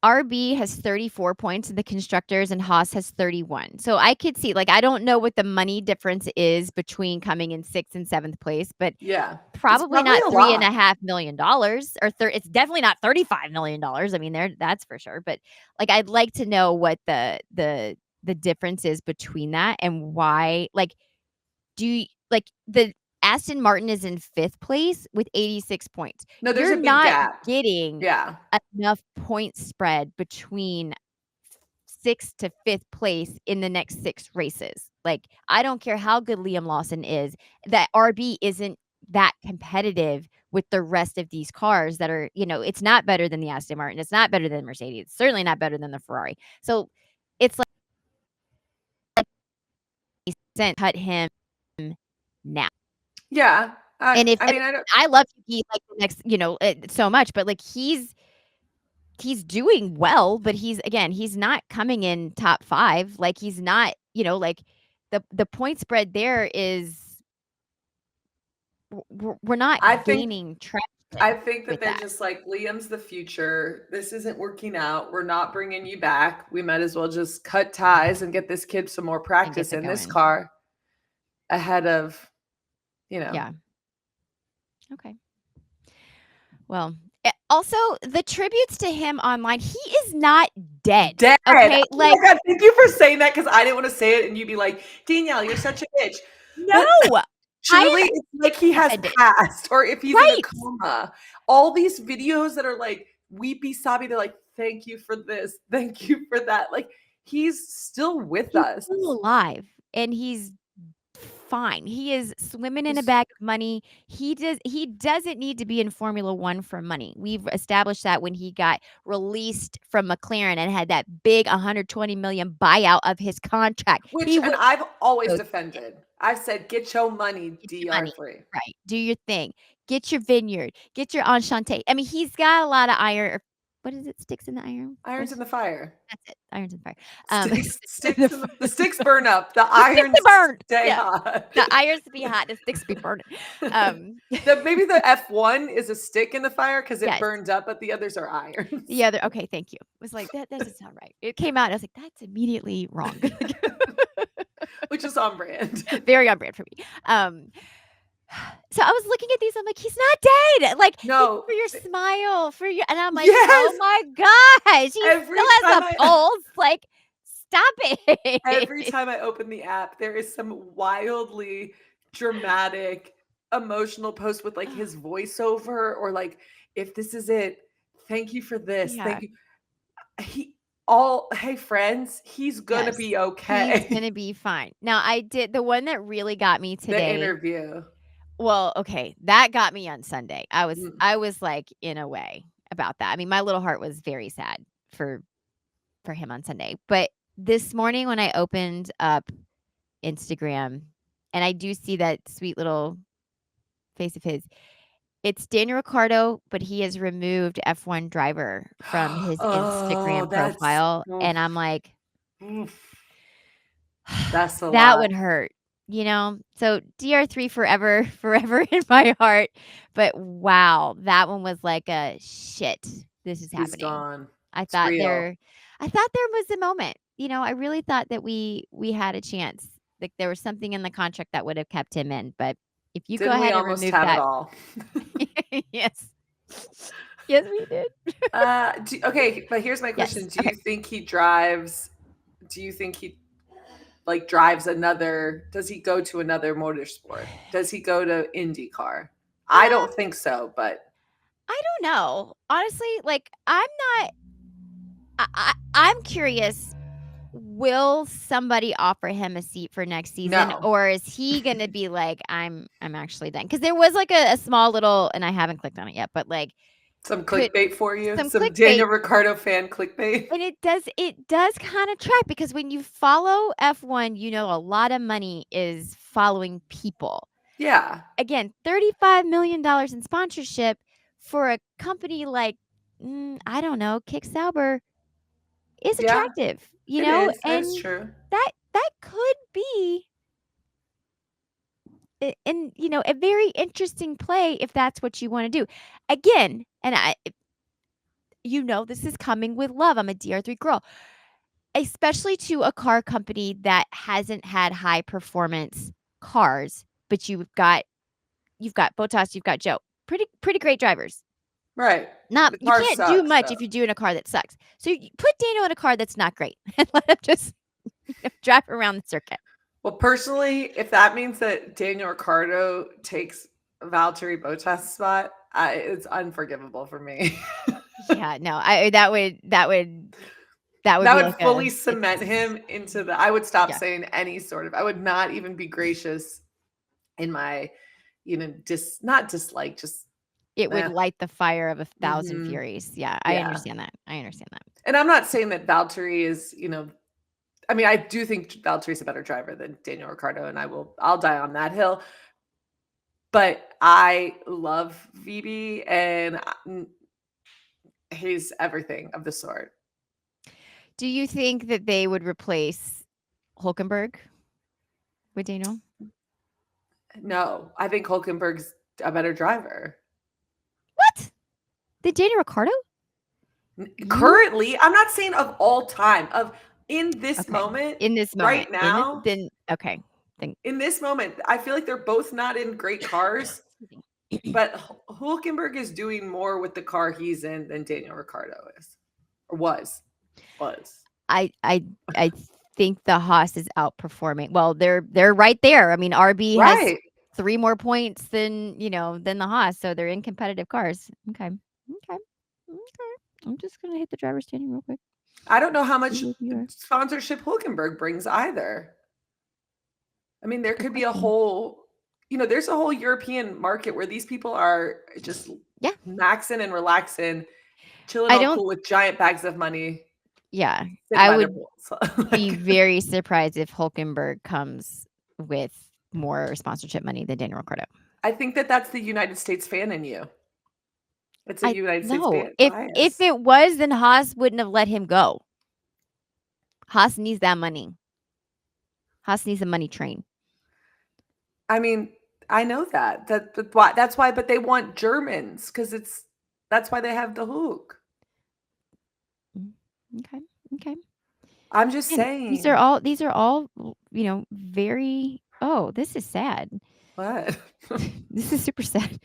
RB has 34 points in the constructors and Haas has 31. So I could see, like, I don't know what the money difference is between coming in 6th and 7th place, but Yeah. It's probably probably not a three and lot. a half million dollars or it's definitely not $35 million. I mean, that's for sure. But like, I'd like to know what the difference is between that and why. Like, do you like the Aston Martin is in 5th place with 86 points. No, there's You're a big not gap. getting Yeah. enough point spread between 6th to 5th place in the next 6 races. Like, I don't care how good Liam Lawson is, that RB isn't that competitive with the rest of these cars that are, it's not better than the Aston Martin. It's not better than Mercedes. It's certainly not better than the Ferrari. So it's like cut him now. Yeah. And I mean, I don't. I love Yuki like the next, so much, but like he's doing well, but he's not coming in top 5. Like he's not, like the point spread there is we're not I think gaining traction I think that with they're that just like, Liam's the future. This isn't working out. We're not bringing you back. We might as well just cut ties and get this kid some more and get practice it in this going. car ahead of, you know. Yeah. Okay. Well, also the tributes to him online, he is not dead. Dead. Okay? Oh my God, thank you for saying that because I didn't want to say it and you'd be like, Danielle, you're such a bitch. But No. truly, it's like he has Offended. passed or if he's in a Right. coma. All these videos that are like weepy, sobby, they're like, thank you for this. Thank you for that. Like, he's still with He's us. still alive and he's fine. He is swimming in a He's bag of money. He doesn't need to be in Formula 1 for money. We've established that when he got released from McLaren and had that big 120 million buyout of his contract. which, He and was I've always so defended. I've said, get your money, get your money. DR3. Right. Do your thing. Get your vineyard. Get your enchante. I mean, he's got a lot of iron. What is it? Sticks in the iron? Irons in the fire. That's it. Irons in the fire. Sticks in the sticks burn up. The The sticks irons are burned. stay Yeah. hot. The irons be hot. The sticks be burning. Maybe the F1 is a stick in the fire because it Yes. burns up, but the others are irons. The other okay, thank you. It was like, that doesn't sound right. It came out, and I was like, "That's immediately wrong." Which is on brand. Very on brand for me. So I was looking at these, I'm like, "He's not dead!" Like, "Thank you No. for your smile, for your" and I'm like, "Oh Yes. my gosh, he Every still has time a I pulse, like, stop every it." time I open the app, there is some wildly dramatic, emotional post with like his voiceover or like, if this is it, thank you for this. Yeah. Thank you. Hey friends, he's gonna Yes. be He's okay. gonna be fine. Now, I did the one that really got me The today. interview. Well, okay, that got me on Sunday. Mm. I was, like, in a way about that. I mean, my little heart was very sad for him on Sunday, but this morning when I opened up Instagram, and I do see that sweet little face of his, it's Danny Ricciardo, but he has removed F1 driver from his Oh, Instagram profile, and I'm like, oof. That's a that lot. would hurt, So DR3 forever, forever in my heart. But wow, that one was like a shit. This is He's happening. gone. I It's thought real. there was a moment. I really thought that we had a chance. Like there was something in the contract that would have kept him in. But if you Didn't go we ahead and almost remove have it that, all? yes, yes, we did. Okay, but here's my Yes. question. Okay. Do you think he like drives another, does he go to another motorsport? Does he go to IndyCar? I don't think so, but I don't know. Honestly, like I'm curious. Will somebody offer him a seat for next season, no. or is he gonna be like, I'm actually done? Because there was like a small little, and I haven't clicked on it yet, but like Some clickbait for you? some Some clickbait. Daniel Ricciardo fan clickbait? And it does kind of track because when you follow F1, a lot of money is following people. Yeah. Again, $35 million in sponsorship for a company like, I don't know, Kick Sauber is Yeah. attractive, It is. That is and true. that could be a very interesting play if that's what you want to do. Again, and this is coming with love. I'm a DR3 girl, especially to a car company that hasn't had high performance cars, but you've got Bottas, you've got Joe. Pretty great drivers. Right. Not The you car can't do sucks, much though. if you're doing a car that sucks. So you put Daniel in a car that's not great and let him just drive around the circuit. Well, personally, if that means that Daniel Ricciardo takes Valtteri Bottas' spot, it's unforgivable for me. Yeah, no, that would That be would like a fully cement him into the. I would stop yeah. saying any sort of. I would not even be gracious in my, not dislike, just. It would Eh. light the fire of 1,000 Mhm. furies. Yeah, I Yeah. understand that. I understand that. And I'm not saying that Valtteri is, I mean, I do think Valtteri's a better driver than Daniel Ricciardo, and I'll die on that hill. But I love VB, and he's everything of the sort. Do you think that they would replace Hulkenberg with Daniel? No, I think Hulkenberg's a better driver. What? The Danny Ricciardo? You Currently, I'm not saying of all time, of in this okay. moment, In this moment. right now, Then okay. Then in this moment, I feel like they're both not in great cars, but Hulkenberg is doing more with the car he's in than Daniel Ricciardo is, or was. I think the Haas is outperforming. Well, they're right there. I mean, RB has Right. 3 more points than the Haas, so they're in competitive cars. Okay. I'm just gonna hit the driver's standing real quick. I don't know how much See what you are. sponsorship Hulkenberg brings either. I mean, there Good could be a question. whole, there's a whole European market where these people are just Yeah. maxing and relaxing, chilling I all don't cool with giant bags of money. yeah. sitting I by their would pools. be very surprised if Hulkenberg comes with more sponsorship money than Daniel Ricciardo. I think that that's the United States fan in you. It's a I United States no. fan If bias. it was, then Haas wouldn't have let him go. Haas needs that money. Haas needs a money train. I mean, I know that. That's why, but they want Germans because that's why they have the hook. Okay. I'm just And saying. these are all very this is sad. What? This is super sad.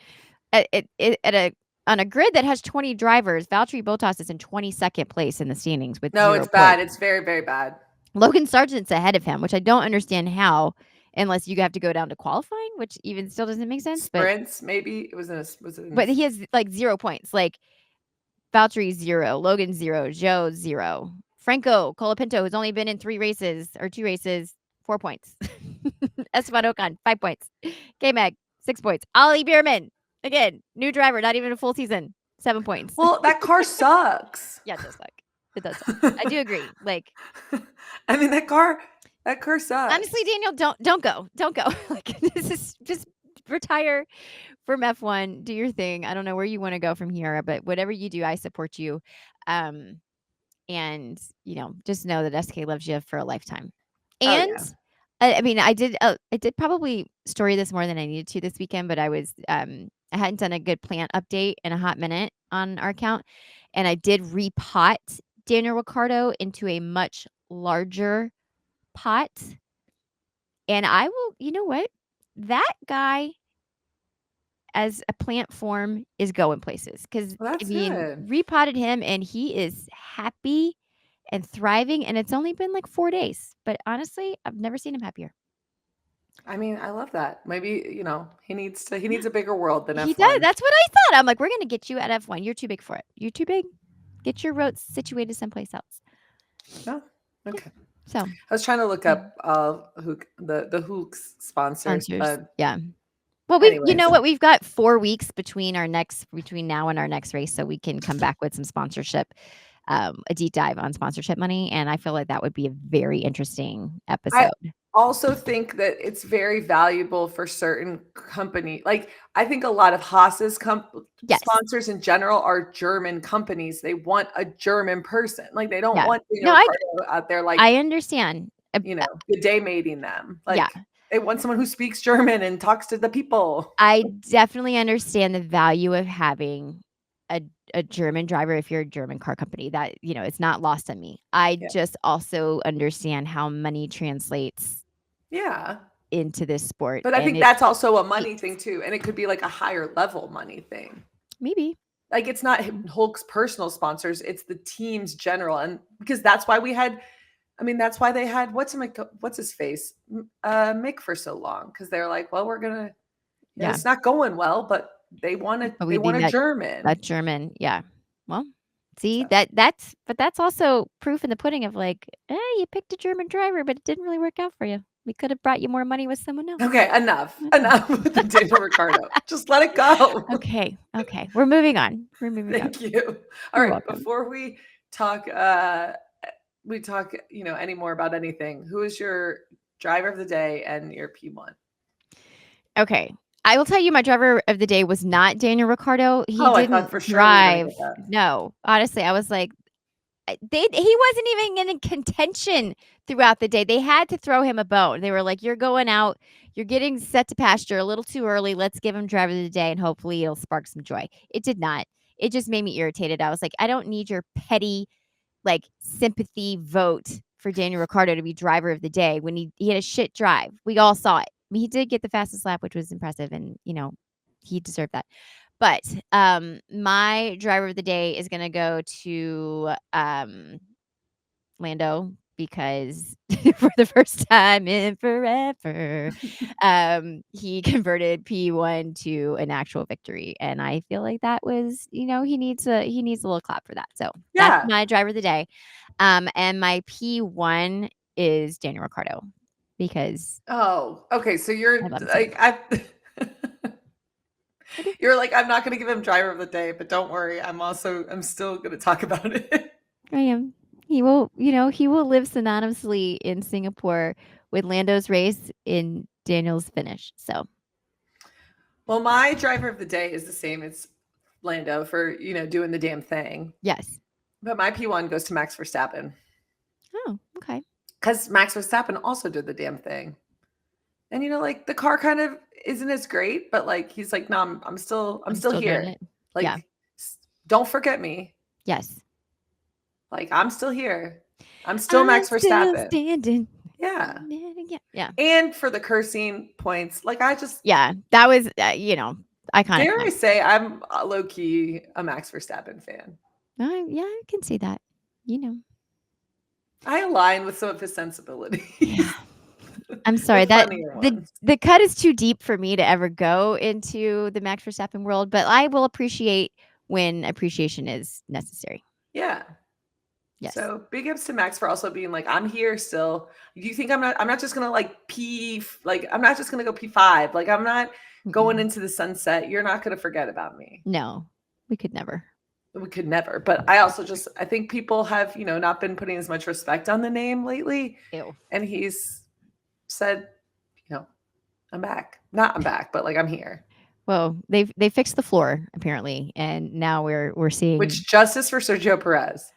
On a grid that has 20 drivers, Valtteri Bottas is in 22nd place in the standings with No, 0 it's bad. points. It's very, very bad. Logan Sargent's ahead of him, which I don't understand how, unless you have to go down to qualifying, which even still doesn't make sense. Sprints, maybe it was But he has like 0 points. Like Valtteri 0, Logan 0, Joe 0, Franco Colapinto, who's only been in 2 races, 4 points. Esteban Ocon 5 points. K-Mag 6 points. Ollie Bierman again, new driver, not even a full season, 7 points. Well, that car sucks. Yeah, it does suck. It does suck. I do agree. Like, I mean, that car sucks. honestly, Daniel, don't go. Like, this is just retire from F1. Do your thing. I don't know where you want to go from here, but whatever you do, I support you. And just know that SK loves you for a lifetime. And yeah. I mean, I did probably story this more than I needed to this weekend, but I hadn't done a good plant update in a hot minute on our account, and I did repot Daniel Ricciardo into a much larger pot. And I will, you know what? That guy as a plant form is going places because Well, that's good. repotted him and he is happy and thriving, and it's only been like 4 days. But honestly, I've never seen him happier. I mean, I love that. Maybe, he needs a bigger world than He F1. does. That's what I thought. I'm like, we're gonna get you at F1. You're too big for it. You're too big. Get your roads situated someplace else. Oh, okay. So I was trying to look up the Hooks sponsors. Yeah. Well, you know what? We've got 4 weeks between now and our next race, so we can come back with some sponsorship a deep dive on sponsorship money, and I feel like that would be a very interesting I episode. also think that it's very valuable for certain company. Like I think a lot of Haas's Yes. sponsors in general are German companies. They want a German person. Like they don't Yeah. want No, Ricciardo out there like I understand. good day mating them. Yeah. Like they want someone who speaks German and talks to the people. I definitely understand the value of having a German driver if you're a German car company. That, it's not lost on me. I Yeah. just also understand how money translates Yeah. into this sport. But I and think it that's also a money takes- thing too. And it could be like a higher level money thing. Maybe. Like it's not Hulk's personal sponsors, it's the team's general. And because that's why that's why they had what's his face? Mick for so long. Because they're like, well, we're gonna Yeah. it's not going well, but they want a German. That German. Yeah. Well, see, So. that's also proof in the pudding of like, you picked a German driver, but it didn't really work out for you. We could have brought you more money with someone else. Okay, enough with the Daniel Ricciardo. Just let it go. Okay. We're moving on. Thank you. All right, welcome. Before we talk any more about anything, who is your driver of the day and your P1? Okay. I will tell you, my driver of the day was not Daniel Ricciardo. He didn't drive. No, honestly, I was like, he wasn't even in contention throughout the day. They had to throw him a bone. They were like, you're going out. You're getting set to pasture a little too early. Let's give him driver of the day, and hopefully it'll spark some joy. It did not. It just made me irritated. I was like, I don't need your petty, sympathy vote for Daniel Ricciardo to be driver of the day when he had a shit drive. We all saw it. I mean, he did get the fastest lap, which was impressive, and he deserved that. But my driver of the day is going to go to Lando, because for the first time in forever, he converted P1 to an actual victory, and I feel like that was, he needs a little clap for that. So that's my driver of the day, and my P1 is Daniel Ricciardo, because okay, so you're like you're like, I'm not going to give him driver of the day, but don't worry, I'm still going to talk about it. I am. He will, he will live synonymously in Singapore with Lando's race in Daniel's finish. So, well, my driver of the day is the same. It's Lando for, doing the damn thing. Yes. But my P1 goes to Max Verstappen. Oh, okay. Because Max Verstappen also did the damn thing. And, the car kind of isn't as great, but he's like, no, I'm still here. Don't forget me. Yes. I'm still here. I'm still Max Verstappen. Standing. Yeah. Yeah. And for the cursing points, yeah, that was, iconic. Dare I say I'm low key a Max Verstappen fan. Yeah, I can see that. I align with some of his sensibilities. Yeah. I'm sorry that the cut is too deep for me to ever go into the Max Verstappen world, but I will appreciate when appreciation is necessary. Yeah. Yes. So big ups to Max for also being like, I'm here still. Do you think I'm not just gonna I'm not just gonna go P5. I'm not going into the sunset. You're not gonna forget about me. No, we could never. But I also I think people have, not been putting as much respect on the name lately. Ew. And he's said, I'm back. Not I'm back, but I'm here. Well, they fixed the floor apparently, and now we're seeing, which justice for Sergio Perez.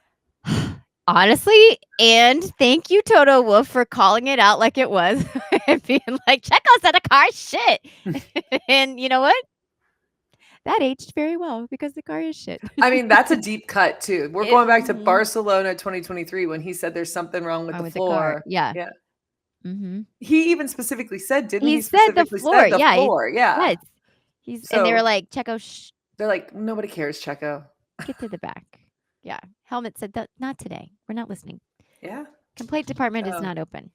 Honestly, and thank you, Toto Wolff, for calling it out like it was and being like, Checo said a car shit. And you know what? That aged very well because the car is shit. I mean, that's a deep cut too. We're going back to Barcelona 2023 when he said there's something wrong with the floor. Yeah. Mm-hmm. He even specifically said, didn't he? Said the floor. Yeah. And they were like, Checo, shh. They're like, nobody cares, Checo. Get to the back. Yeah. Helmet said, not today. We're not listening. Yeah. Complaint department is not open.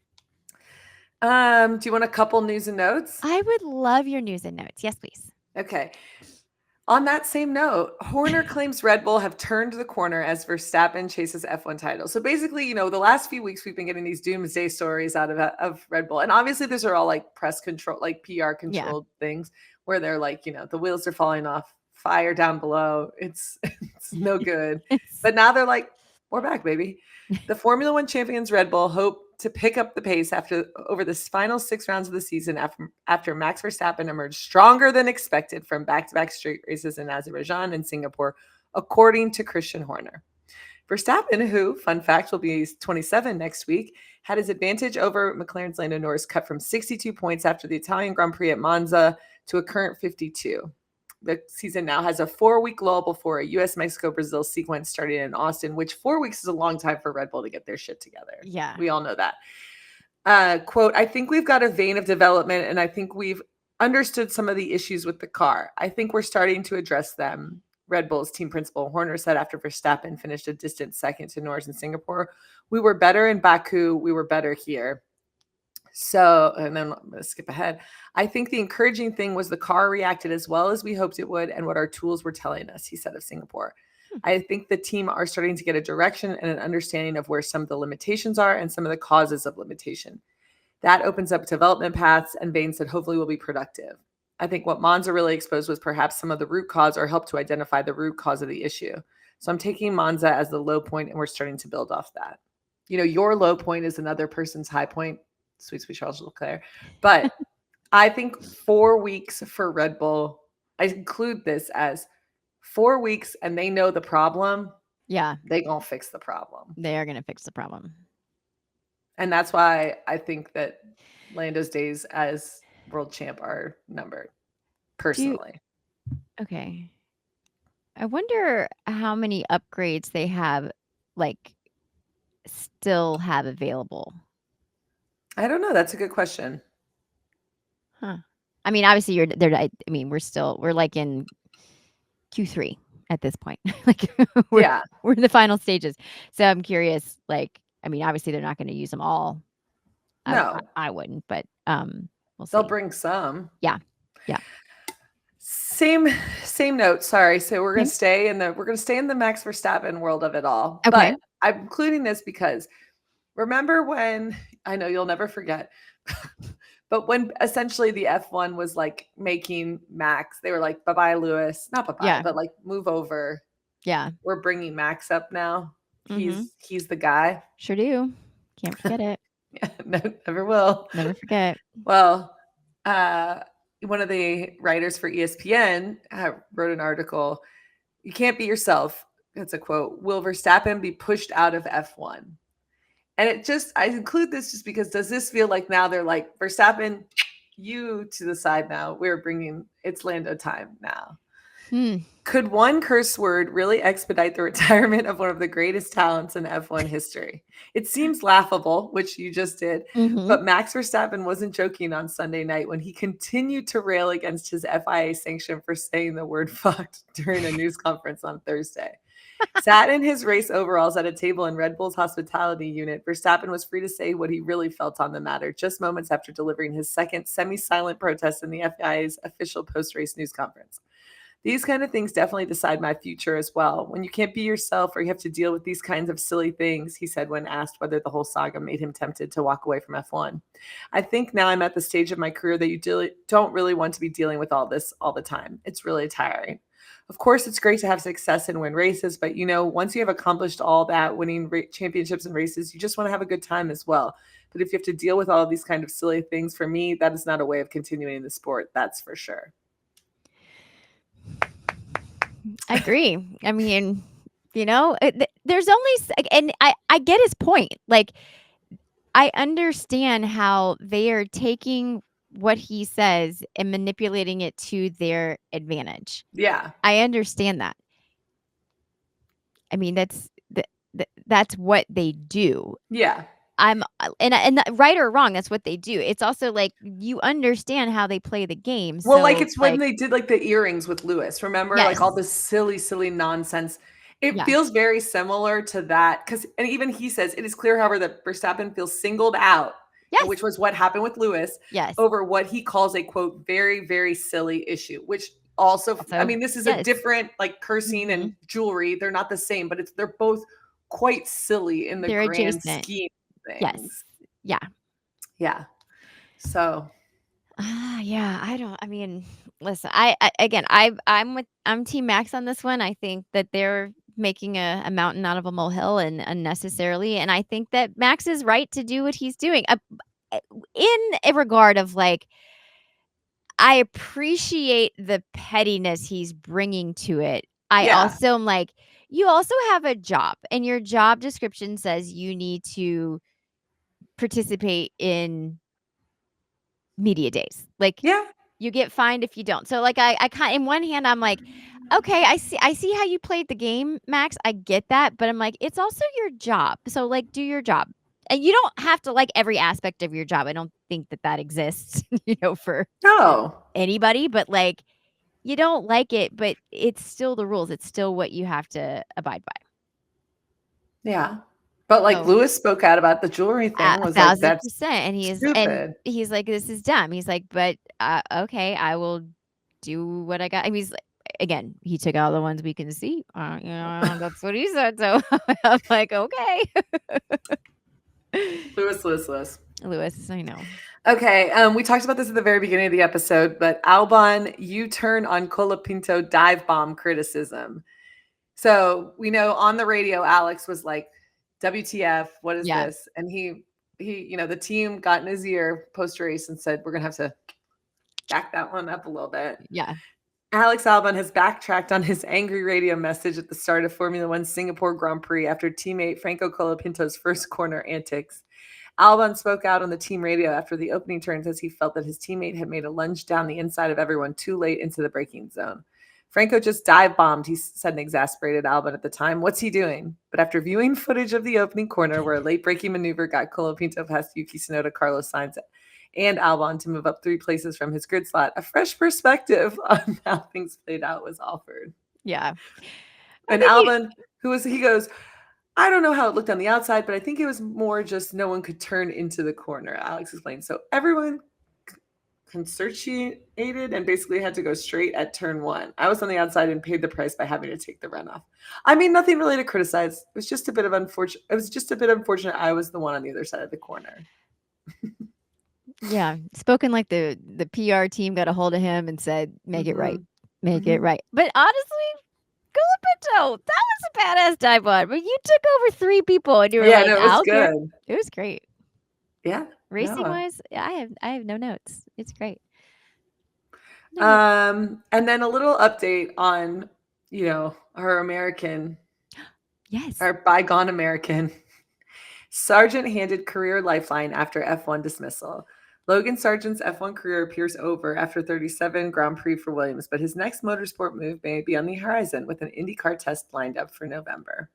Do you want a couple news and notes? I would love your news and notes. Yes, please. Okay. On that same note, Horner claims Red Bull have turned the corner as Verstappen chases F1 title. So basically, the last few weeks we've been getting these doomsday stories out of Red Bull. And obviously those are all press control, PR controlled things where they're the wheels are falling off, fire down below. It's no good. But now they're like, We're back, baby. The Formula One champions Red Bull hope to pick up the pace over the final 6 rounds of the season after Max Verstappen emerged stronger than expected from back-to-back street races in Azerbaijan and Singapore, according to Christian Horner. Verstappen, who, fun fact, will be 27 next week, had his advantage over McLaren's Lando Norris cut from 62 points after the Italian Grand Prix at Monza to a current 52. The season now has a 4-week lull before a US, Mexico, Brazil sequence starting in Austin, which 4 weeks is a long time for Red Bull to get their shit together. Yeah. We all know that. Quote, I think we've got a vein of development and I think we've understood some of the issues with the car. I think we're starting to address them. Red Bull's team principal Horner said after Verstappen finished a distant second to Norris in Singapore, we were better in Baku. We were better here. So, and then I'm going to skip ahead. I think the encouraging thing was the car reacted as well as we hoped it would and what our tools were telling us, he said of Singapore. I think the team are starting to get a direction and an understanding of where some of the limitations are and some of the causes of limitation. That opens up development paths and veins that hopefully will be productive. I think what Monza really exposed was perhaps some of the root cause or helped to identify the root cause of the issue. So I'm taking Monza as the low point and we're starting to build off that. You know, your low point is another person's high point. Sweet Charles Leclerc. But I think 4 weeks for Red Bull, I include this as 4 weeks and they know the problem. Yeah. They gonna fix the problem. They are going to fix the problem. And that's why I think that Lando's days as world champ are numbered, personally. Okay. I wonder how many upgrades they have, still have available. I don't know. That's a good question. Huh. I mean, obviously we're like in Q3 at this point. We're in the final stages. So I'm curious, obviously they're not going to use them all. No. I wouldn't, but we'll see. They'll bring some. Yeah. Same note. Sorry. So we're gonna stay in the Max Verstappen world of it all. Okay. But I'm including this because remember when, I know you'll never forget, but when essentially the F1 was like making Max, they were like, bye-bye, Lewis. Not bye-bye, but like move over. Yeah. We're bringing Max up now. He's the guy. Sure do. Can't forget it. Yeah, never will. Never forget. Well, one of the writers for ESPN wrote an article, you can't be yourself. It's a quote. Will Verstappen be pushed out of F1? And I include this just because does this feel like now they're like, Verstappen, you to the side now. It's Lando time now. Could one curse word really expedite the retirement of one of the greatest talents in F1 history? It seems laughable, which you just did, but Max Verstappen wasn't joking on Sunday night when he continued to rail against his FIA sanction for saying the word fucked during a news conference on Thursday. Sat in his race overalls at a table in Red Bull's hospitality unit, Verstappen was free to say what he really felt on the matter just moments after delivering his second semi-silent protest in the FIA's official post-race news conference. These kind of things definitely decide my future as well. When you can't be yourself or you have to deal with these kinds of silly things, he said when asked whether the whole saga made him tempted to walk away from F1. I think now I'm at the stage of my career that you don't really want to be dealing with all this all the time. It's really tiring. Of course, it's great to have success and win races, but once you have accomplished all that, winning championships and races, you just want to have a good time as well. But if you have to deal with all of these kind of silly things, for me, that is not a way of continuing the sport. That's for sure. I agree. I mean, there's only, and I get his point. I understand how they are taking what he says and manipulating it to their advantage. Yeah. I understand that. I mean, that's what they do. Yeah. And right or wrong, that's what they do. It's also like you understand how they play the game. Well, so, it's when they did the earrings with Lewis. Remember, all this silly nonsense. It feels very similar to that and even he says it is clear, however, that Verstappen feels singled out, which was what happened with Lewis, over what he calls a quote very very silly issue. Which also, I mean, this is a different cursing and jewelry. They're not the same, but they're both quite silly in the grand scheme. Things. Yes. Yeah. So. Listen, I'm Team Max on this one. I think that they're making a mountain out of a molehill and unnecessarily. And I think that Max is right to do what he's doing. In a regard of like, I appreciate the pettiness he's bringing to it. I Yeah. also am like, you also have a job, and your job description says you need to participate in media days. Like, Yeah. you get fined if you don't. So like I kind in one hand I'm like, okay, I see how you played the game, Max. I get that, but I'm like, it's also your job. So like do your job. And you don't have to like every aspect of your job. I don't think that exists, for No. anybody, but like you don't like it, but it's still the rules. It's still what you have to abide by. Yeah. But like So Lewis spoke out about the jewelry thing, was like, that's 1,000%. And stupid. he's like, this is dumb. He's like, but okay, I will do what I got. I mean, he's like, again, he took out the ones we can see. That's what he said. So I'm like, okay. Lewis. Lewis, I know. Okay, we talked about this at the very beginning of the episode, but Albon U-turn on Colapinto dive bomb criticism. So we know on the radio, Alex was like, WTF, what is Yeah. this? And he, the team got in his ear post-race and said, we're going to have to back that one up a little bit. Yeah. Alex Albon has backtracked on his angry radio message at the start of Formula One Singapore Grand Prix after teammate Franco Colapinto's first corner antics. Albon spoke out on the team radio after the opening turns as he felt that his teammate had made a lunge down the inside of everyone too late into the braking zone. Franco just dive bombed, he said an exasperated Albon at the time. What's he doing? But after viewing footage of the opening corner where a late braking maneuver got Colapinto past Yuki Tsunoda, Carlos Sainz, and Albon to move up 3 places from his grid slot, a fresh perspective on how things played out was offered. Yeah. And Albon, he goes, I don't know how it looked on the outside, but I think it was more just no one could turn into the corner, Alex explained. So everyone concertiated and basically had to go straight at turn 1. I was on the outside and paid the price by having to take the runoff. I mean, nothing really to criticize. It was just a bit unfortunate I was the one on the other side of the corner. Yeah. Spoken like the PR team got a hold of him and said, make it right. Make it Mhm. right. But honestly, Colapinto, that was a badass dive bomb. But you took over 3 people and you were like, no, it was okay. good. It was great. Yeah. Racing wise, I have no notes. It's great. And then a little update on, our American, Yes. our bygone American. Sargent handed career lifeline after F1 dismissal. Logan Sargent's F1 career appears over after 37 Grand Prix for Williams, but his next motorsport move may be on the horizon with an IndyCar test lined up for November.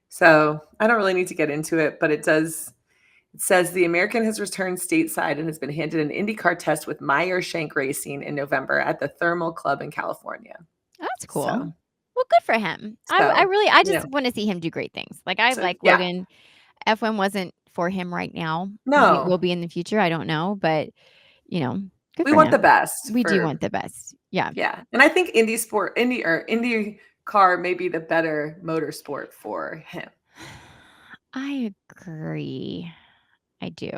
So I don't really need to get into it, but it says the American has returned stateside and has been handed an IndyCar test with Meyer Shank Racing in November at the Thermal Club in California. That's cool. So, well, good for him. I just want to see him do great things. Like Logan. F1 wasn't for him right now. No. Maybe it will be in the future. I don't know, but good we want the best. We do want the best. Yeah. Yeah. And I think IndyCar may be the better motorsport for him. I agree. I do.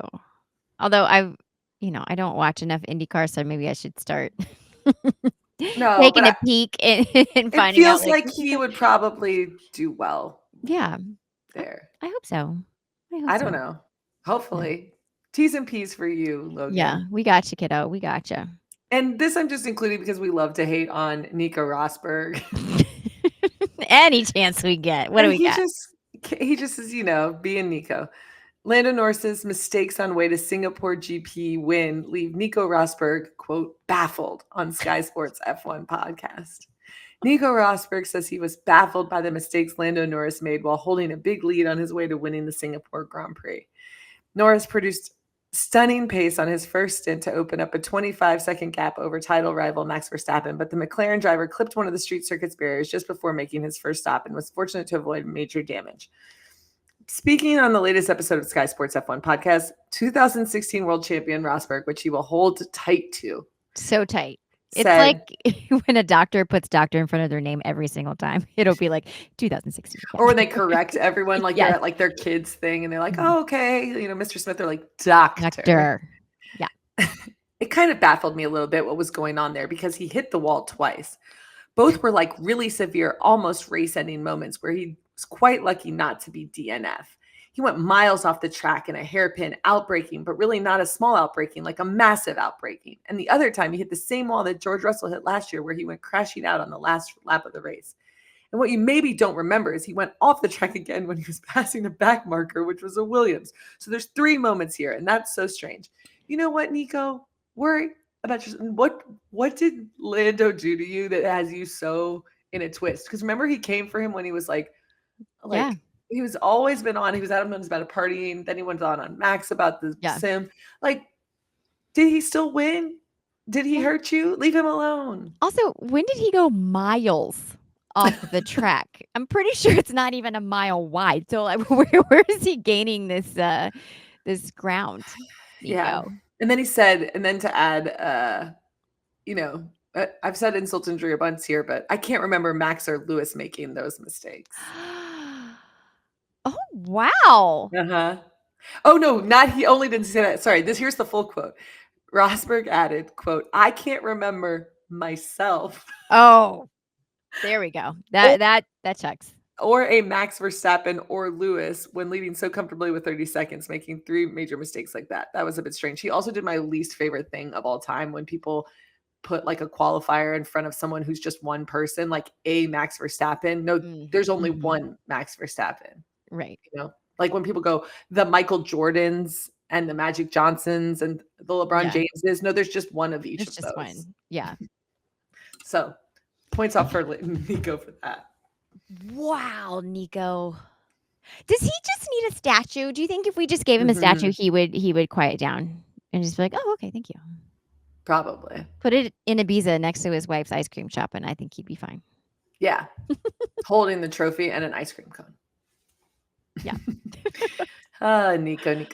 Although I don't watch enough IndyCar, so maybe I should start taking a peek and finding out. It feels like he would probably do well. Yeah. There. I hope so. I don't know. Hopefully. T's and P's for you, Logan. Yeah, we got you, kiddo. We got you. And this I'm just including because we love to hate on Nico Rosberg. Any chance we get. What do we got? He just is, being Nico. Lando Norris's mistakes on way to Singapore GP win leave Nico Rosberg, quote, baffled on Sky Sports F1 podcast. Nico Rosberg says he was baffled by the mistakes Lando Norris made while holding a big lead on his way to winning the Singapore Grand Prix. Norris produced stunning pace on his first stint to open up a 25-second gap over title rival Max Verstappen, but the McLaren driver clipped one of the street circuit's barriers just before making his first stop and was fortunate to avoid major damage. Speaking on the latest episode of Sky Sports F1 podcast, 2016 world champion Rosberg, which he will hold tight to. So tight. It's like when a doctor puts doctor in front of their name every single time. It'll be like 2016. Or when they correct everyone, like they're at like their kids thing and they're like, oh, okay. Mr. Smith, they're like, doctor. Yeah. It kind of baffled me a little bit what was going on there because he hit the wall twice. Both were like really severe, almost race-ending moments where he was quite lucky not to be DNF. He went miles off the track in a hairpin outbreaking, but really not a small outbreaking, like a massive outbreaking. And the other time he hit the same wall that George Russell hit last year, where he went crashing out on the last lap of the race. And what you maybe don't remember is he went off the track again when he was passing a back marker, which was a Williams. So there's 3 moments here, and that's so strange. You know what, Nico? Worry about your what did Lando do to you that has you so in a twist? Because remember he came for him when he was like Yeah. he was always been on. He was Adam Jones about a partying. Then he went on Max about the Yeah. sim. Like, did he still win? Did he hurt you? Leave him alone. Also, when did he go miles off the track? I'm pretty sure it's not even a mile wide. So like, where is he gaining this ground, Nico? Yeah. And then he said, and then to add, I've said insult injury a bunch here, but I can't remember Max or Lewis making those mistakes. Oh, wow. Uh-huh. Oh, no, not he only didn't say that. Sorry, here's the full quote. Rosberg added, quote, "I can't remember myself." Oh, there we go. That checks. Or a Max Verstappen or Lewis when leading so comfortably with 30 seconds, making 3 major mistakes like that. That was a bit strange. He also did my least favorite thing of all time when people put like a qualifier in front of someone who's just one person, like a Max Verstappen. No, there's only one Max Verstappen. Right. You know, like when people go the Michael Jordans and the Magic Johnsons and the LeBron Jameses. No, there's just one of each of those. One. Yeah. So points off for Nico for that. Wow, Nico. Does he just need a statue? Do you think if we just gave him a statue, he would quiet down and just be like, "Oh, okay, thank you." Probably. Put it in Ibiza next to his wife's ice cream shop, and I think he'd be fine. Yeah. Holding the trophy and an ice cream cone. Yeah. Nico.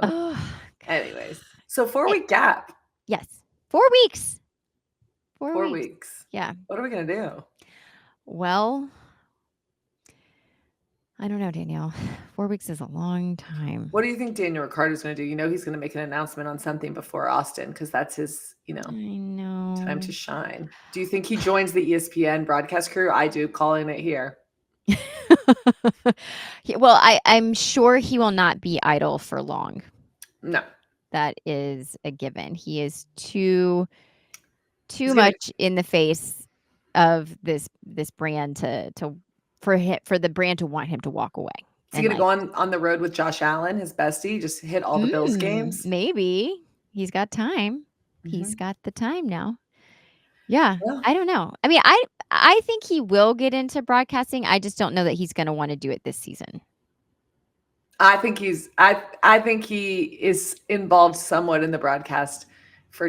Oh, anyways, so 4-week gap. Yes. 4 weeks. 4 weeks. Yeah. What are we going to do? Well, I don't know, Danielle. 4 weeks is a long time. What do you think Daniel Ricciardo is going to do? You know he's going to make an announcement on something before Austin because that's his, I know. time to shine. Do you think he joins the ESPN broadcast crew? I do, calling it here. Well, I'm sure he will not be idle for long. No. That is a given. He is too much in the face of this brand for the brand to want him to walk away. Is he going to go on the road with Josh Allen, his bestie, just hit all the Bills games? Maybe. He's got time. He's got the time now. Yeah. I don't know. I mean, I think he will get into broadcasting. I just don't know that he's going to want to do it this season. I think I think he is involved somewhat in the broadcast for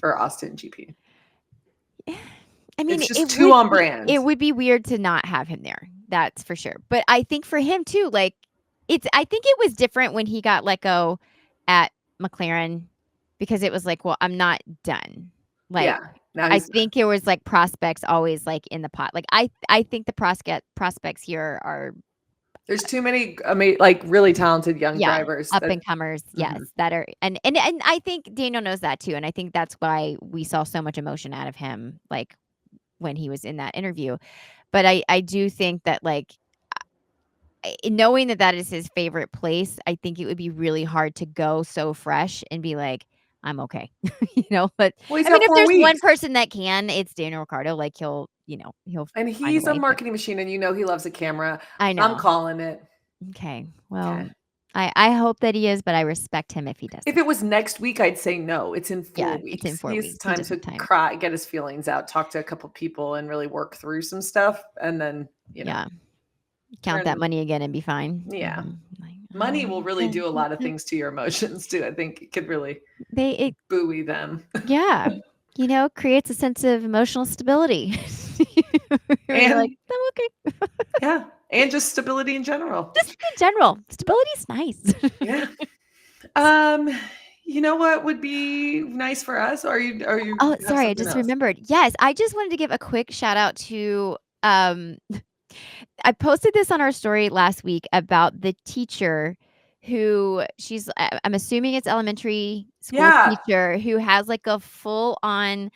Austin GP. I mean, it's just too on brand. It would be weird to not have him there. That's for sure. But I think for him too, like I think it was different when he got let go at McLaren because it was like, well, I'm not done. Like, I think it was like prospects always like in the pot. Like I think the prospects here are. There's too many like really talented young drivers, up and comers, yes, that are and I think Daniel knows that too, and I think that's why we saw so much emotion out of him, like when he was in that interview. But I do think that like knowing that is his favorite place, I think it would be really hard to go so fresh and be like, I'm okay, But well, I mean, if there's one person that can, it's Daniel Ricciardo. Like he'll. And he's a marketing machine, and he loves a camera. I know. I'm calling it. Okay. Well, I hope that he is, but I respect him if he does. If it was next week, I'd say no. It's in 4 weeks. It's in 4 weeks. He has time to cry, get his feelings out, talk to a couple people, and really work through some stuff, and then count that money again and be fine. Yeah. Money will really do a lot of things to your emotions too. I think it could really buoy them. Yeah. Creates a sense of emotional stability. And like, I'm okay. Yeah. And just stability in general. Just in general. Stability is nice. Yeah. You know what would be nice for us? Are you Oh, sorry, I just remembered. Yes, I just wanted to give a quick shout out to I posted this on our story last week about the teacher who I'm assuming it's elementary school teacher who has like a full on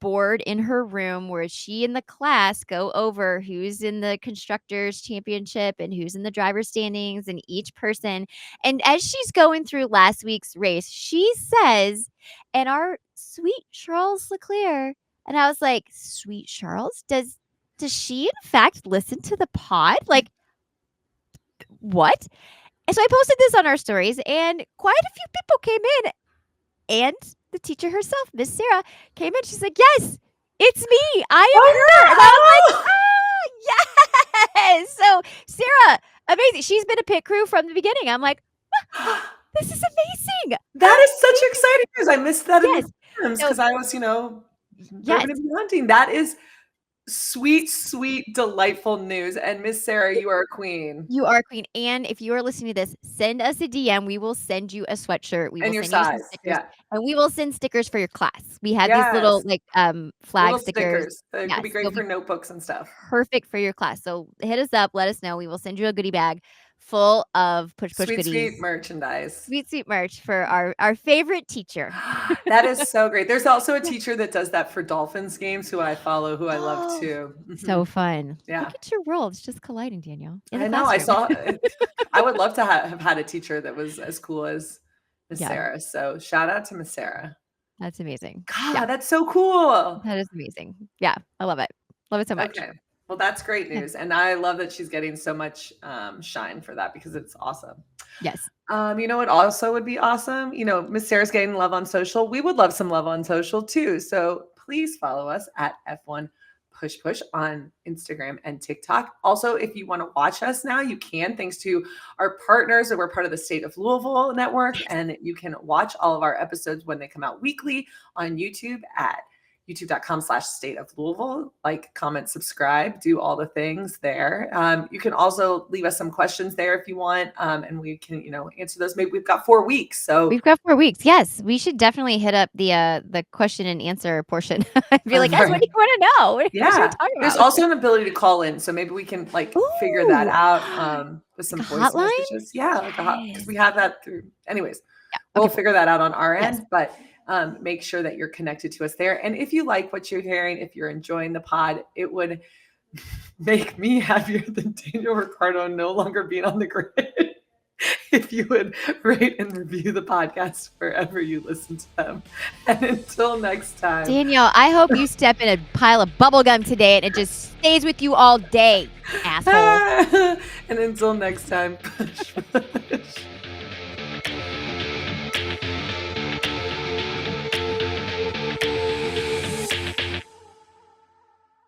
board in her room where she and the class go over who's in the constructors championship and who's in the driver standings and each person. And as she's going through last week's race, she says, and our sweet Charles Leclerc, and I was like, sweet Charles, does she in fact listen to the pod? Like, what? And so I posted this on our stories, and quite a few people came in, and the teacher herself, Miss Sarah, came in. She's like, "Yes, it's me. I am her." And I was like, "Ah, yes!" So Sarah, amazing. She's been a pit crew from the beginning. I'm like, this is amazing. That is such exciting news. I missed that Yes. in the terms because I was, Yes. going to be hunting. That is sweet, sweet, delightful news. And Miss Sarah, you are a queen. You are a queen. And if you are listening to this, send us a DM. We will send you a sweatshirt. We will And your send you size. some stickers. Yeah. And we will send stickers for your class. We have these little flag Little stickers. It Yes, could be great they'll for be notebooks and stuff. perfect for your class. So hit us up. Let us know. We will send you a goodie bag full of push Sweet, goodies. sweet merchandise. Sweet merch for our favorite teacher. That is so great. There's also a teacher that does that for Dolphins games who I follow, who I love too. So fun. Yeah. Look at your worlds just colliding, Danielle. I know. I saw I would love to have had a teacher that was as cool as Miss Sarah. So shout out to Miss Sarah. That's amazing. God, that's so cool. That is amazing. Yeah, I love it. Love it so much. Okay. Well, that's great news. And I love that she's getting so much shine for that because it's awesome. Yes. You know what also would be awesome? Miss Sarah's getting love on social. We would love some love on social too. So please follow us at F1 Push Push on Instagram and TikTok. Also, if you want to watch us now, you can, thanks to our partners. We're part of the State of Louisville network, and you can watch all of our episodes when they come out weekly on YouTube at youtube.com/State of Louisville. Like, comment, subscribe, do all the things there. You can also leave us some questions there if you want, and we can, answer those. Maybe we've got 4 weeks. So we've got 4 weeks. Yes, we should definitely hit up the question and answer portion. Be like, guys, what do you want to know? What yeah, should we talk about? There's also an ability to call in, so maybe we can figure that out with some voice hotline messages. Yeah, because we have that through. Anyways, yeah, we'll figure that out on our end, yes. but. Make sure that you're connected to us there. And if you like what you're hearing, if you're enjoying the pod, it would make me happier than Daniel Ricciardo no longer being on the grid. If you would rate and review the podcast wherever you listen to them. And until next time. Danielle, I hope you step in a pile of bubblegum today and it just stays with you all day, asshole. And until next time, push, push.